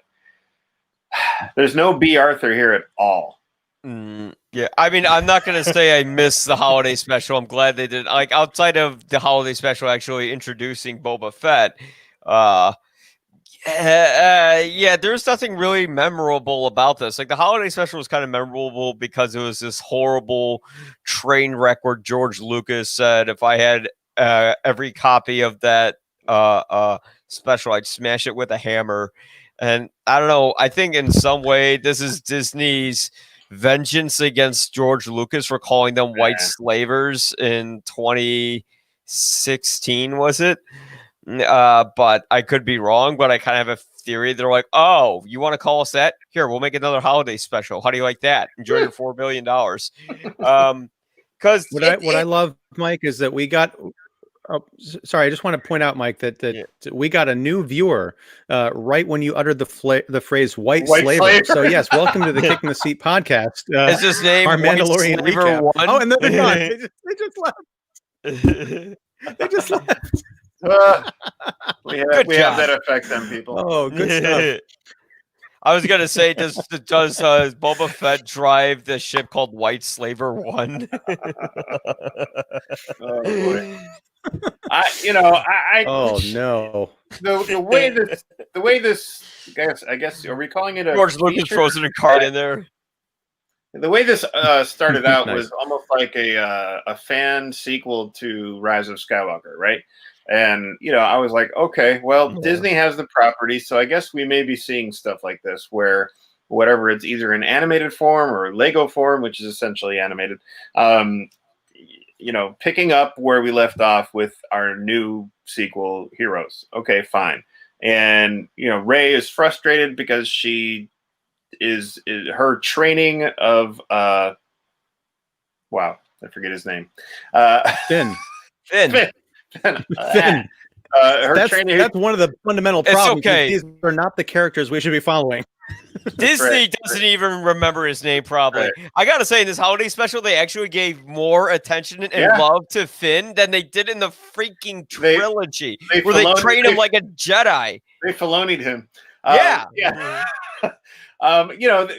Speaker 1: there's no B. Arthur here at all.
Speaker 2: Yeah, I mean, I'm not gonna say I miss the holiday special. I'm glad they did. Like outside of the holiday special, actually introducing Boba Fett. Yeah, there's nothing really memorable about this. Like the holiday special was kind of memorable because it was this horrible train wreck where George Lucas said, "If I had every copy of that special, I'd smash it with a hammer." And I don't know. I think in some way this is Disney's vengeance against George Lucas for calling them white slavers in 2016. Was it? But I could be wrong, but I kind of have a theory. They're like, "Oh, you want to call us that? Here, we'll make another holiday special. How do you like that? Enjoy your $4 billion." Because
Speaker 3: what I love, Mike, is that we got. Oh, sorry, I just want to point out, Mike, that we got a new viewer right when you uttered the phrase "white slaver." So yes, welcome to the Kick in the Seat podcast.
Speaker 2: Is his name
Speaker 3: our Mandalorian recap?
Speaker 2: One?
Speaker 3: Oh, and then they're gone. They just left. They just left.
Speaker 1: We have that effect on people.
Speaker 3: Oh, good stuff.
Speaker 2: I was gonna say, does Boba Fett drive the ship called White Slaver 1?
Speaker 1: Oh boy.
Speaker 3: Oh no.
Speaker 1: The way this I guess are we calling it a
Speaker 2: George Lucas throws a card in there?
Speaker 1: The way this started out
Speaker 3: Nice.
Speaker 1: was almost like a fan sequel to Rise of Skywalker, right? And I was like, okay, well, Disney has the property, so I guess we may be seeing stuff like this where whatever it's either in animated form or Lego form, which is essentially animated. Picking up where we left off with our new sequel, Heroes. Okay, fine. And Rey is frustrated because she is her training of wow, I forget his name.
Speaker 3: Finn.
Speaker 2: Finn.
Speaker 3: Finn. That's one of the fundamental problems.
Speaker 2: Okay.
Speaker 3: These are not the characters we should be following.
Speaker 2: Disney doesn't even remember his name, probably. Right. I gotta say, in this holiday special, they actually gave more attention and love to Finn than they did in the freaking trilogy, where they train him like a Jedi.
Speaker 1: They Filoni'd him.
Speaker 2: Yeah.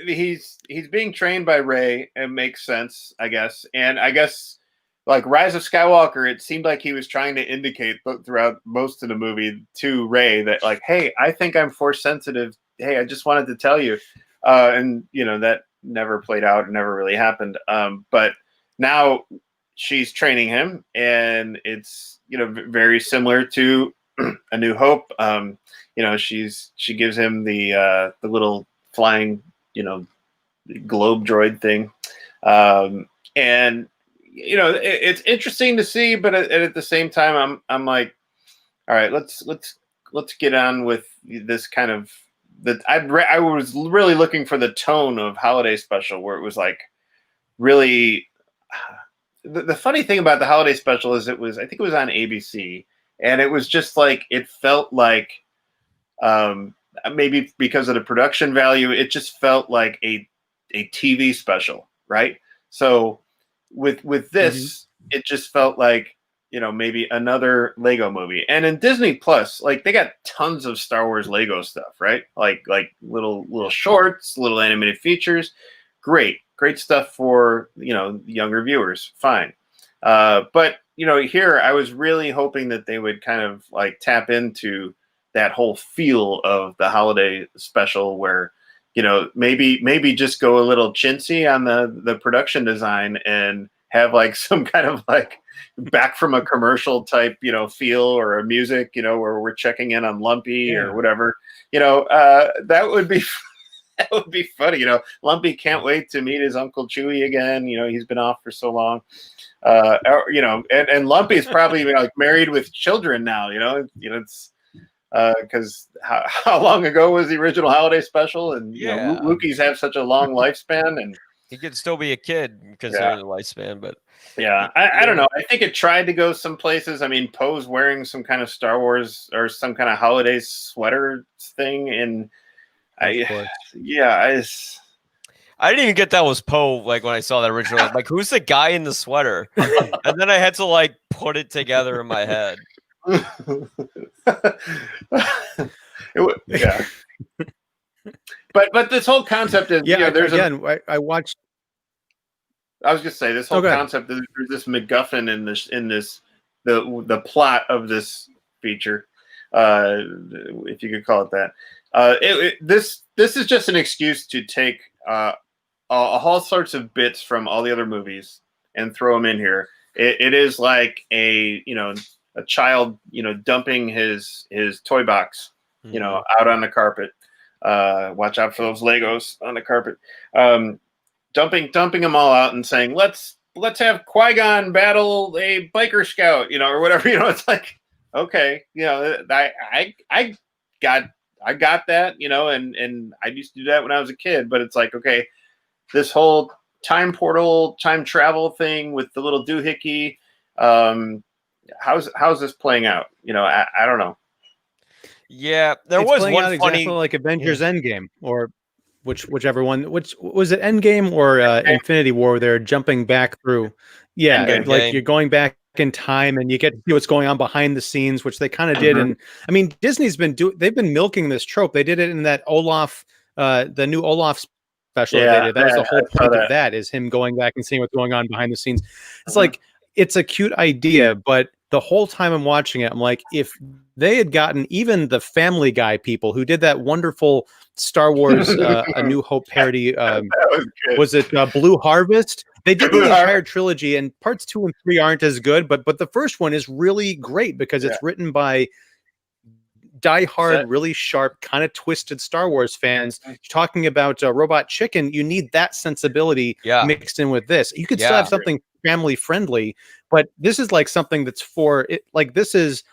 Speaker 1: He's being trained by Rey. It makes sense, I guess. And I guess, like Rise of Skywalker, it seemed like he was trying to indicate throughout most of the movie to Rey that, like, hey, I think I'm Force sensitive. Hey, I just wanted to tell you. And that never played out and never really happened. But now she's training him, and it's, very similar to A New Hope. She gives him the little flying, globe droid thing. And it's interesting to see, but at the same time, I'm like, all right, let's get on with this kind of that. I was really looking for the tone of holiday special where it was like really. The funny thing about the holiday special is I think it was on ABC, and it was just like it felt like, maybe because of the production value, it just felt like a TV special, right? So with this, it just felt like, maybe another Lego movie. And in Disney Plus, like they got tons of Star Wars Lego stuff, right? Like little shorts, little animated features. Great stuff for, younger viewers. Fine. But here I was really hoping that they would kind of like tap into that whole feel of the holiday special where, maybe just go a little chintzy on the production design and have like some kind of like back from a commercial type, feel or a music, where we're checking in on Lumpy or whatever, that would be, That would be funny. Lumpy can't wait to meet his Uncle Chewie again. He's been off for so long. And Lumpy's probably like married with children now. It's because how long ago was the original holiday special? And Wookiees have such a long lifespan, and
Speaker 2: he could still be a kid considering the lifespan. But
Speaker 1: I don't know. I think it tried to go some places. I mean, Poe's wearing some kind of Star Wars or some kind of holiday sweater thing, and I
Speaker 2: didn't even get that was Poe. Like when I saw that original, like who's the guy in the sweater? And then I had to like put it together in my head.
Speaker 1: But this whole concept is
Speaker 3: I watched.
Speaker 1: I was just say this whole concept. There's this MacGuffin in the plot of this feature, if you could call it that. This is just an excuse to take all sorts of bits from all the other movies and throw them in here. It is like a child dumping his toy box out on the carpet. Watch out for those Legos on the carpet. Dumping them all out and saying let's have Qui-Gon battle a biker scout, or whatever. It's like, okay, I got that, and I used to do that when I was a kid. But it's like, okay, this whole time portal, time travel thing with the little doohickey. How's this playing out? I don't know.
Speaker 2: Yeah, there was one funny
Speaker 3: example like Avengers Endgame, or whichever one. Which was it, Endgame or Infinity War? Where they're jumping back through. Yeah, Endgame. You're going back in time, and you get to see what's going on behind the scenes, which they kind of did. And I mean, Disney's they've been milking this trope. They did it in that Olaf, the new Olaf special. That was the whole point of that, is him going back and seeing what's going on behind the scenes. It's like, it's a cute idea, but the whole time I'm watching it, I'm like, if they had gotten even the Family Guy people who did that wonderful Star Wars A New Hope parody, was it Blue Harvest? They did the entire trilogy, and parts 2 and 3 aren't as good, but the first one is really great because it's written by diehard, really sharp, kind of twisted Star Wars fans. Talking about Robot Chicken, you need that sensibility mixed in with this. You could still have something family friendly, but this is like something that's for it. Like this is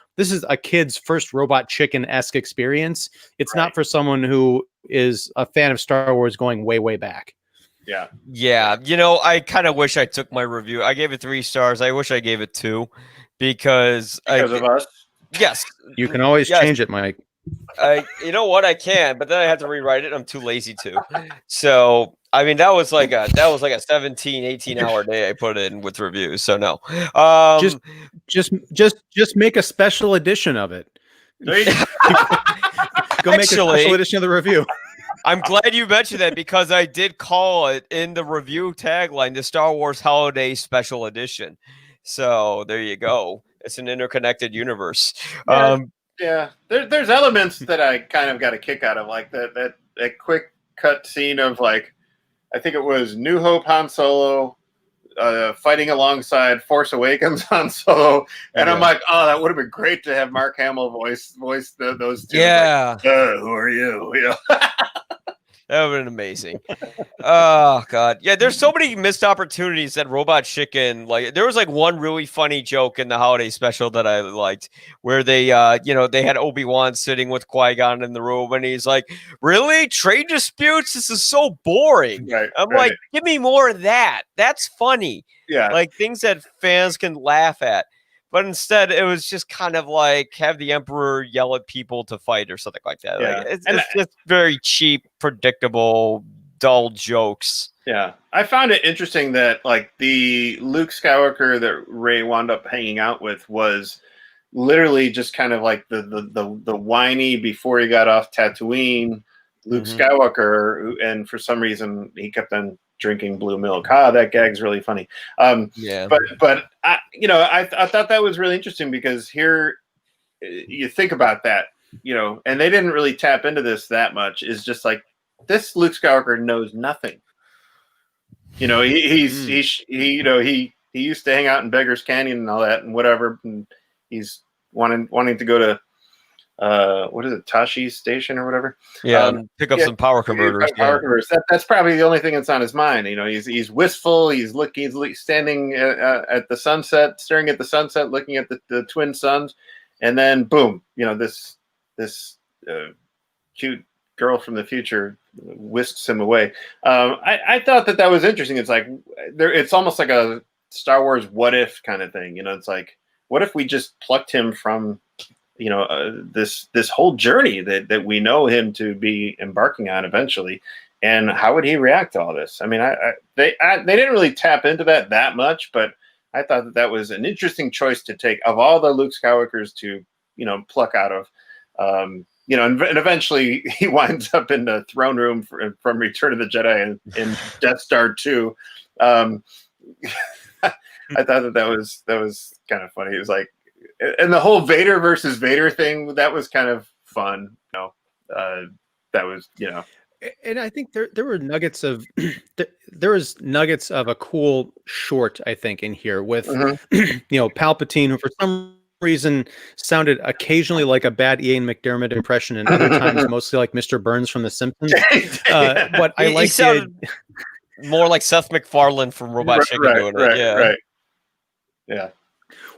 Speaker 3: a kid's first Robot Chicken-esque experience. It's not for someone who is a fan of Star Wars going way, way back.
Speaker 1: Yeah.
Speaker 2: I kind of wish I took my review. I gave it 3 stars. I wish I gave it 2 because
Speaker 1: of us.
Speaker 2: Yes,
Speaker 3: you can always change it, Mike.
Speaker 2: You know what? I can, but then I have to rewrite it. I'm too lazy to. So, I mean, that was like a 17, 18-hour day I put in with reviews. So no.
Speaker 3: Just make a special edition of it. Go make a special edition of the review.
Speaker 2: I'm glad you mentioned that because I did call it in the review tagline the Star Wars Holiday Special Edition. So there you go. It's an interconnected universe.
Speaker 1: There's elements that I kind of got a kick out of, like that quick cut scene of, like, I think it was New Hope Han Solo fighting alongside Force Awakens Han Solo, and I'm like, oh, that would have been great to have Mark Hamill voice those two.
Speaker 2: Yeah.
Speaker 1: Like, who are you?
Speaker 2: That would have been amazing. Oh God. Yeah, there's so many missed opportunities that Robot Chicken, like there was like one really funny joke in the holiday special that I liked where they they had Obi-Wan sitting with Qui-Gon in the room and he's like, really? Trade disputes? This is so boring. I'm like, give me more of that. That's funny.
Speaker 1: Yeah.
Speaker 2: Like things that fans can laugh at. But instead, it was just kind of like have the Emperor yell at people to fight or something like that.
Speaker 1: Yeah.
Speaker 2: Like, it's just very cheap, predictable, dull jokes.
Speaker 1: Yeah. I found it interesting that like the Luke Skywalker that Rey wound up hanging out with was literally just kind of like the whiny before he got off Tatooine Luke Skywalker, and for some reason he kept on drinking blue milk. That gag's really funny. But I thought that was really interesting because here you think about that, and they didn't really tap into this that much. Is just like this Luke Skywalker knows nothing. He used to hang out in Beggar's Canyon and all that and whatever, and he's wanting to go to what is it, Tashi's station or whatever.
Speaker 2: Yeah, pick up some power
Speaker 1: Power
Speaker 2: converters.
Speaker 1: converters. That's probably the only thing that's on his mind. You know, he's wistful. He's standing at the sunset, staring at the sunset, looking at the twin suns, and then boom, you know, this cute girl from the future whisks him away. I thought that was interesting. It's like it's almost like a Star Wars what if kind of thing. You know, it's like, what if we just plucked him from, you know, this whole journey that we know him to be embarking on eventually, and how would he react to all this? I mean, they didn't really tap into that much, but I thought that was an interesting choice to take of all the Luke Skywalkers to, you know, pluck out of. You know, and eventually he winds up in the throne room from Return of the Jedi in Death Star 2. I thought that was kind of funny. It was like, and the whole Vader versus Vader thing, that was kind of fun. You know, that was, you know.
Speaker 3: And I think there were nuggets of there was nuggets of a cool short, I think, in here with you know, Palpatine, who for some reason sounded occasionally like a bad Ian McDermott impression, and other times mostly like Mr. Burns from The Simpsons. But I like
Speaker 2: more like Seth MacFarlane from Robot Chicken doing it. Yeah,
Speaker 1: right. Yeah.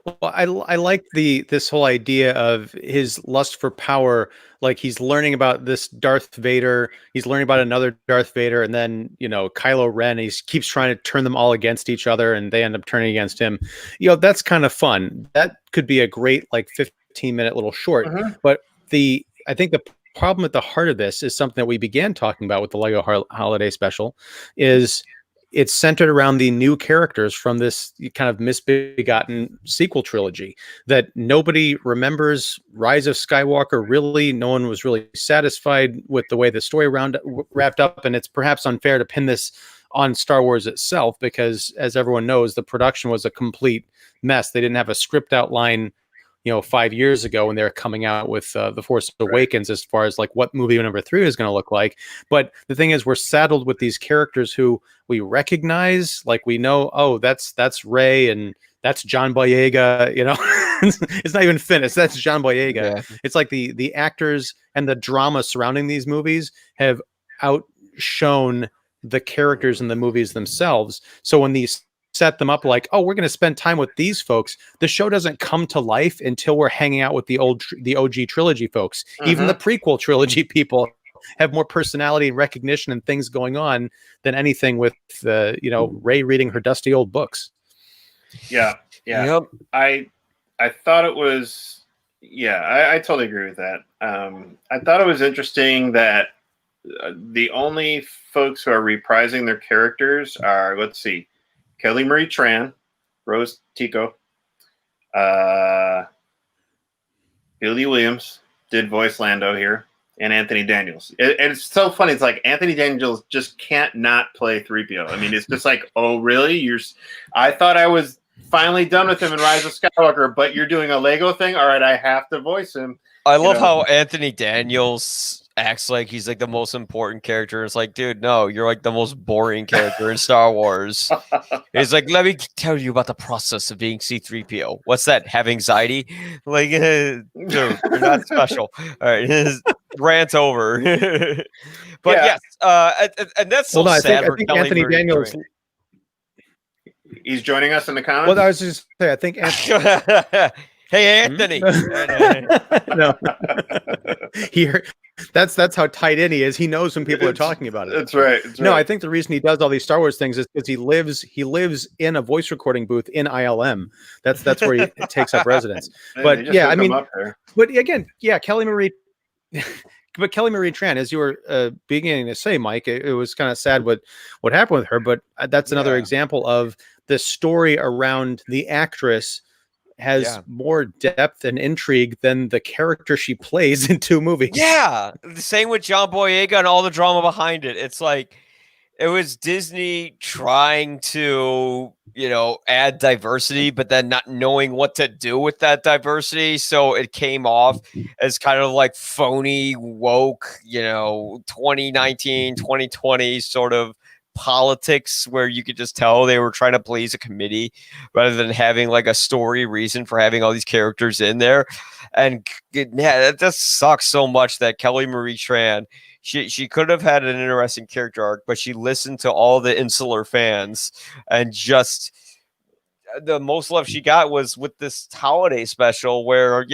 Speaker 3: Well, I like this whole idea of his lust for power. Like, he's learning about this Darth Vader, he's learning about another Darth Vader, and then, you know, Kylo Ren. He keeps trying to turn them all against each other, and they end up turning against him. You know, that's kind of fun. That could be a great, like, 15-minute little short. But I think the problem at the heart of this is something that we began talking about with the Lego Holiday Special, is it's centered around the new characters from this kind of misbegotten sequel trilogy that nobody remembers. Rise of Skywalker, really, no one was really satisfied with the way the story wrapped up, and it's perhaps unfair to pin this on Star Wars itself because, as everyone knows, the production was a complete mess. They didn't have a script outline, you know, 5 years ago when they were coming out with The Force Awakens, as far as like what movie number 3 is going to look like. But the thing is, we're saddled with these characters who we recognize, like we know, oh, that's Rey and that's John Boyega, you know. It's not even finished. That's John Boyega. Yeah. It's like the actors and the drama surrounding these movies have outshone the characters in the movies themselves. So when these set them up like, oh, we're going to spend time with these folks, the show doesn't come to life until we're hanging out with the OG trilogy folks. Even the prequel trilogy people have more personality and recognition and things going on than anything with you know, Rey reading her dusty old books.
Speaker 1: Yeah.
Speaker 2: Yep.
Speaker 1: I thought it was, I totally agree with that. I thought it was interesting that the only folks who are reprising their characters are, let's see, Kelly Marie Tran, Rose Tico, Billy Williams did voice Lando here, and Anthony Daniels. And it's so funny. It's like Anthony Daniels just can't not play 3PO. I mean, it's just like, oh, really? I thought I was finally done with him in Rise of Skywalker, but you're doing a Lego thing? All right, I have to voice him.
Speaker 2: I love how Anthony Daniels acts like he's like the most important character. It's like, dude, no, you're like the most boring character in Star Wars. He's like, let me tell you about the process of being C-3PO. What's that? Have anxiety? Like, dude, you're not special. All right, rant over. But yes, and that's so sad.
Speaker 3: I think Anthony Daniels.
Speaker 1: He's joining us in the comments.
Speaker 3: Well, I was just saying, I think Anthony.
Speaker 2: Hey, Anthony.
Speaker 3: No. That's how tight in he is. He knows when people are talking about it.
Speaker 1: That's right.
Speaker 3: No, I think the reason he does all these Star Wars things is because he lives in a voice recording booth in ILM. That's where he takes up residence. But yeah, I mean, but again, yeah, Kelly Marie. But Kelly Marie Tran, as you were beginning to say, Mike, it was kind of sad what happened with her. But that's another example of the story around the actress has more depth and intrigue than the character she plays in 2 movies.
Speaker 2: Yeah, the same with John Boyega and all the drama behind it. It's like it was Disney trying to, you know, add diversity, but then not knowing what to do with that diversity. So it came off as kind of like phony, woke, you know, 2019, 2020 sort of politics where you could just tell they were trying to please a committee rather than having like a story reason for having all these characters in there. And yeah, that just sucks so much that Kelly Marie Tran, she could have had an interesting character arc, but she listened to all the insular fans and just the most love she got was with this holiday special where,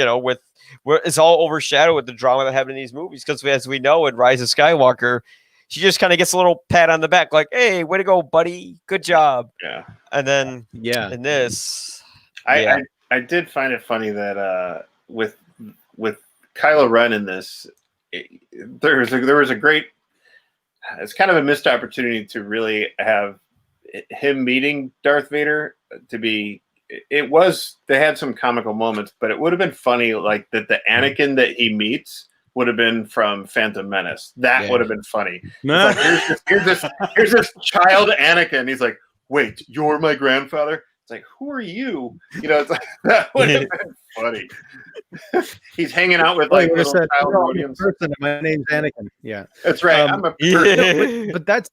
Speaker 2: where it's all overshadowed with the drama that happened in these movies. Because as we know in Rise of Skywalker, she just kind of gets a little pat on the back, like, "Hey, way to go, buddy! Good job."
Speaker 1: Yeah.
Speaker 2: And then, in this,
Speaker 1: I did find it funny that with Kylo Ren in this, there was a great. It's kind of a missed opportunity to really have him meeting Darth Vader to be. They had some comical moments, but it would have been funny, like that the Anakin that he meets would have been from Phantom Menace. That would have been funny. Like, here's this child Anakin. He's like, "Wait, you're my grandfather?" It's like, "Who are you?" It's like, that would have been funny. He's hanging out with like little child Williams.
Speaker 3: My name's Anakin. Yeah,
Speaker 1: that's right. I'm a person.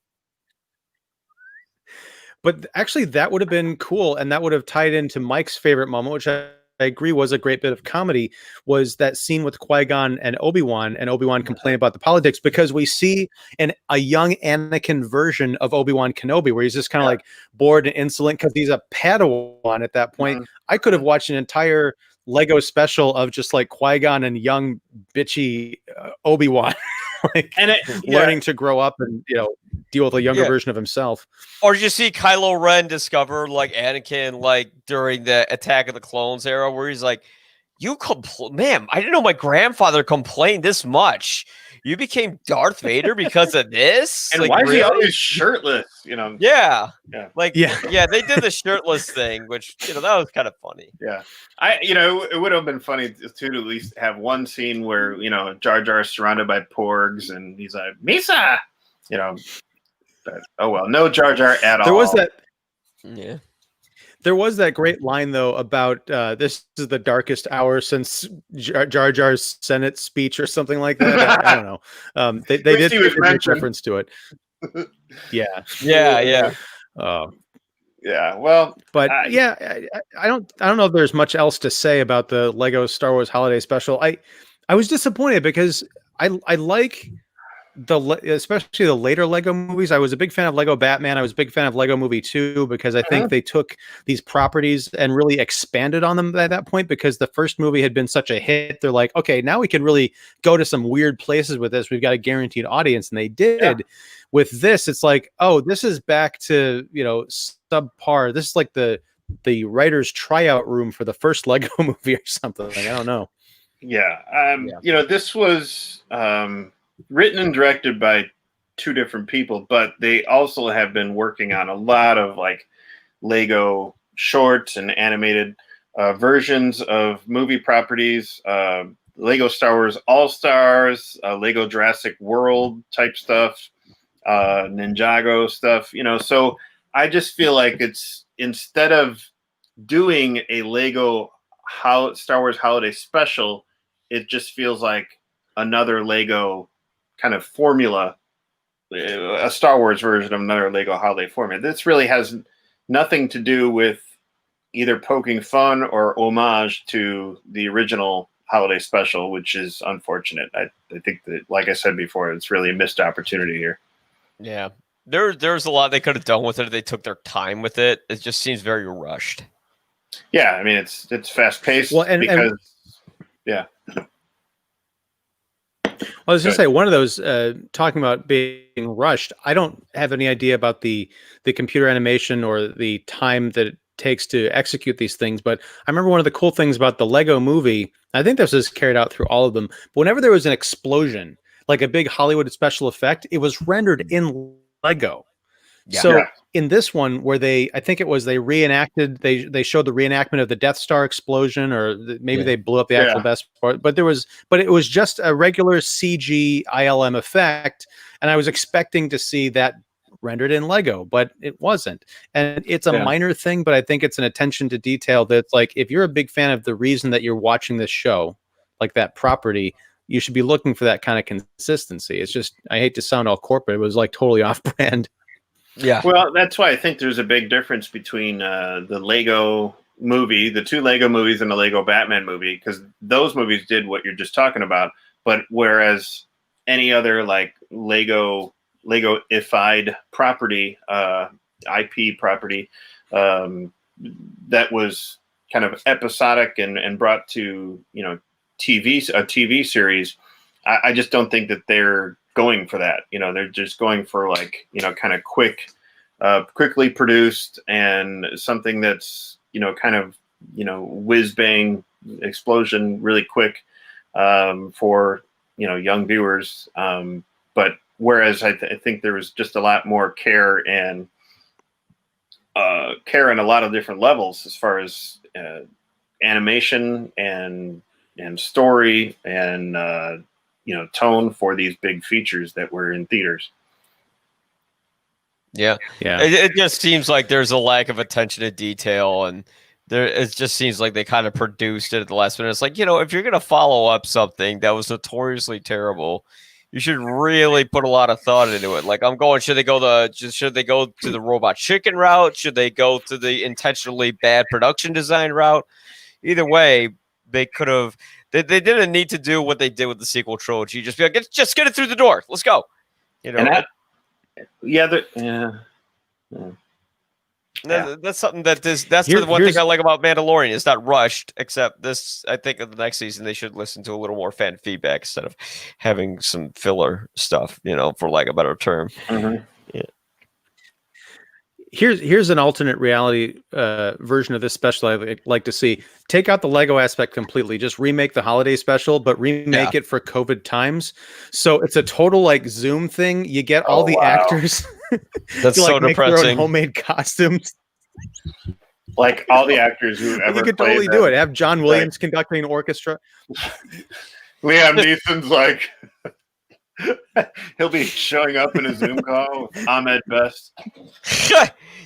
Speaker 3: But actually, that would have been cool, and that would have tied into Mike's favorite moment, which I agree was a great bit of comedy, was that scene with Qui-Gon and Obi-Wan complaining about the politics, because we see a young Anakin version of Obi-Wan Kenobi, where he's just kind of like bored and insolent because he's a Padawan at that point. I could have watched an entire Lego special of just like Qui-Gon and young bitchy Obi-Wan learning to grow up and deal with a younger version of himself.
Speaker 2: Or you see Kylo Ren discover like Anakin like during the Attack of the Clones era, where he's like, "Ma'am, I didn't know my grandfather complained this much. You became Darth Vader because of this?
Speaker 1: And
Speaker 2: like,
Speaker 1: why is he
Speaker 2: really?
Speaker 1: always shirtless?"
Speaker 2: Yeah. They did the shirtless thing, which that was kind of funny.
Speaker 1: Yeah, it would have been funny too to at least have one scene where Jar Jar is surrounded by porgs and he's like, "Misa," But, oh well, no Jar Jar at all.
Speaker 3: There was that. Yeah. There was that great line though about this is the darkest hour since Jar Jar's Senate speech or something like that. I don't know. They did make reference to it. Yeah.
Speaker 1: Yeah. Well,
Speaker 3: but I don't know if there's much else to say about the Lego Star Wars Holiday Special. I was disappointed because I like especially the later Lego movies. I was a big fan of Lego Batman. I was a big fan of Lego Movie 2 because I think they took these properties and really expanded on them at that point, because the first movie had been such a hit. They're like, okay, now we can really go to some weird places with this. We've got a guaranteed audience. And they did. Yeah. With this, it's like, oh, this is back to, subpar. This is like the writer's tryout room for the first Lego movie or something. Like, I don't know.
Speaker 1: Yeah. This was written and directed by two different people, but they also have been working on a lot of like Lego shorts and animated versions of movie properties, Lego Star Wars All-Stars, Lego Jurassic World type stuff, Ninjago stuff, so I just feel like it's, instead of doing a Lego Star Wars Holiday Special, it just feels like another Lego kind of formula, a Star Wars version of another Lego holiday formula. This really has nothing to do with either poking fun or homage to the original holiday special, which is unfortunate. I think that, like I said before, it's really a missed opportunity here.
Speaker 2: Yeah. There's a lot they could have done with it if they took their time with it. It just seems very rushed.
Speaker 1: Yeah, I mean, it's fast paced. Well, yeah.
Speaker 3: I was going to say, one of those, talking about being rushed, I don't have any idea about the computer animation or the time that it takes to execute these things, but I remember one of the cool things about the Lego movie, I think this was carried out through all of them, but whenever there was an explosion, like a big Hollywood special effect, it was rendered in Lego. Yeah. So in this one, where they reenacted, they showed the reenactment of the Death Star explosion, or maybe they blew up the actual best part, but it was just a regular CG ILM effect, and I was expecting to see that rendered in Lego, but it wasn't. And it's a minor thing, but I think it's an attention to detail that's like, if you're a big fan of the reason that you're watching this show, like that property, you should be looking for that kind of consistency. It's just, I hate to sound all corporate, it was like totally off brand.
Speaker 2: Yeah.
Speaker 1: Well, that's why I think there's a big difference between the Lego movie, the 2 Lego movies, and the Lego Batman movie, because those movies did what you're just talking about. But whereas any other like Lego-ified property, IP property, that was kind of episodic and brought to a TV series, I just don't think that they're going for that. They're just going for like kind of quickly produced and something that's kind of whiz bang explosion really quick for young viewers. But whereas I think there was just a lot more care in a lot of different levels as far as animation and story and tone for these big features that were in theaters.
Speaker 2: Yeah. It just seems like there's a lack of attention to detail, and it just seems like they kind of produced it at the last minute. It's like, if you're gonna follow up something that was notoriously terrible, you should really put a lot of thought into it. Like, should they go to the robot chicken route? Should they go to the intentionally bad production design route? Either way, they could have. They didn't need to do what they did with the sequel trilogy. Just be like, just get it through the door. Let's go. That's something that's the one thing I like about Mandalorian. It's not rushed, except this. I think in the next season they should listen to a little more fan feedback instead of having some filler stuff. For like a better term.
Speaker 1: Mm-hmm.
Speaker 2: Yeah.
Speaker 3: Here's an alternate reality version of this special I'd like to see. Take out the Lego aspect completely. Just remake the holiday special, but remake it for COVID times. So it's a total like Zoom thing. You get all the actors.
Speaker 2: That's
Speaker 3: to,
Speaker 2: so
Speaker 3: make their own
Speaker 2: depressing.
Speaker 3: Homemade costumes.
Speaker 1: Like all the actors who ever
Speaker 3: You could
Speaker 1: played
Speaker 3: totally
Speaker 1: them.
Speaker 3: do it. Have John Williams conducting an orchestra.
Speaker 1: Liam Neeson's like he'll be showing up in a Zoom call with Ahmed Best.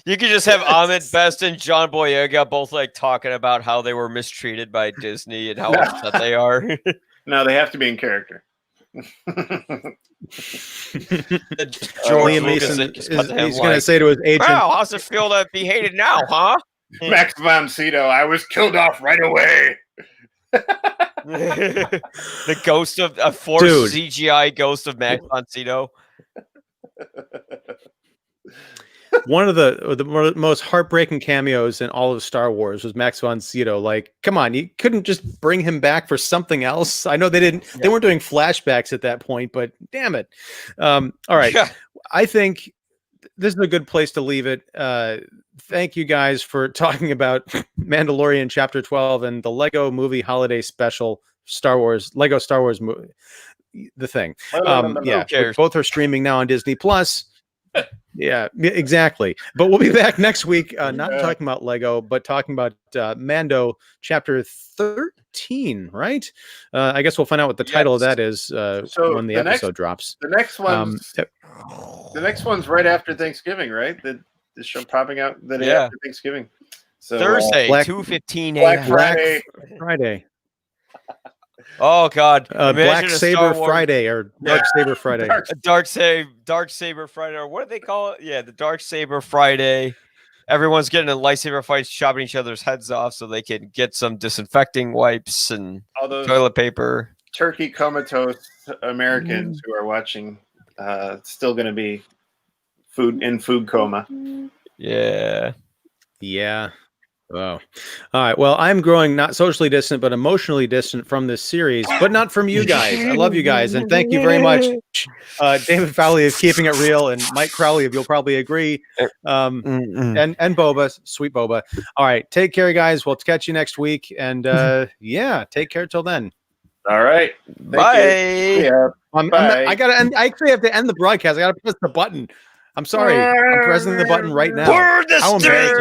Speaker 2: You could just have Ahmed Best and John Boyega both like talking about how they were mistreated by Disney and how upset they are.
Speaker 1: No, they have to be in character.
Speaker 3: Liam Neeson he's going to say to his agent,
Speaker 2: "Wow, how's it feel to be hated now, huh?"
Speaker 1: Max von Sydow, I was killed off right away.
Speaker 2: The ghost of a forced CGI ghost of Max von Sydow.
Speaker 3: One of the most heartbreaking cameos in all of Star Wars was Max von Sydow. Like, come on, you couldn't just bring him back for something else. I know they weren't doing flashbacks at that point, but damn it. All right. Yeah. I think this is a good place to leave it. Thank you guys for talking about Mandalorian Chapter 12 and the Lego Movie Holiday Special Lego Star Wars movie. The thing. Both are streaming now on Disney Plus. Yeah, exactly. But we'll be back next week, not talking about Lego, but talking about Mando Chapter 13, right? I guess we'll find out what the title of that is when the episode drops.
Speaker 1: The next one's right after Thanksgiving, right? The show popping out the day after Thanksgiving. So
Speaker 2: Thursday, 2:15
Speaker 1: Black
Speaker 3: Friday.
Speaker 2: Oh God!
Speaker 3: Black Saber Friday or Dark Saber Friday.
Speaker 2: Dark Saber Friday, or what do they call it? Yeah, the Dark Saber Friday. Everyone's getting in lightsaber fights, chopping each other's heads off so they can get some disinfecting wipes and toilet paper.
Speaker 1: Turkey comatose Americans who are watching, still going to be in food coma.
Speaker 2: Yeah.
Speaker 3: Oh, all right. Well, I'm growing not socially distant, but emotionally distant from this series, but not from you guys. I love you guys, and thank you very much, David Fowlie of Keeping It Real, and Mike Crowley, if you'll probably agree, and Boba, sweet Boba. All right, take care, guys. We'll catch you next week, and take care till then.
Speaker 1: All right,
Speaker 2: bye.
Speaker 1: Bye.
Speaker 3: I actually have to end the broadcast. I gotta press the button. I'm sorry. I'm pressing the button right now.
Speaker 2: How embarrassing.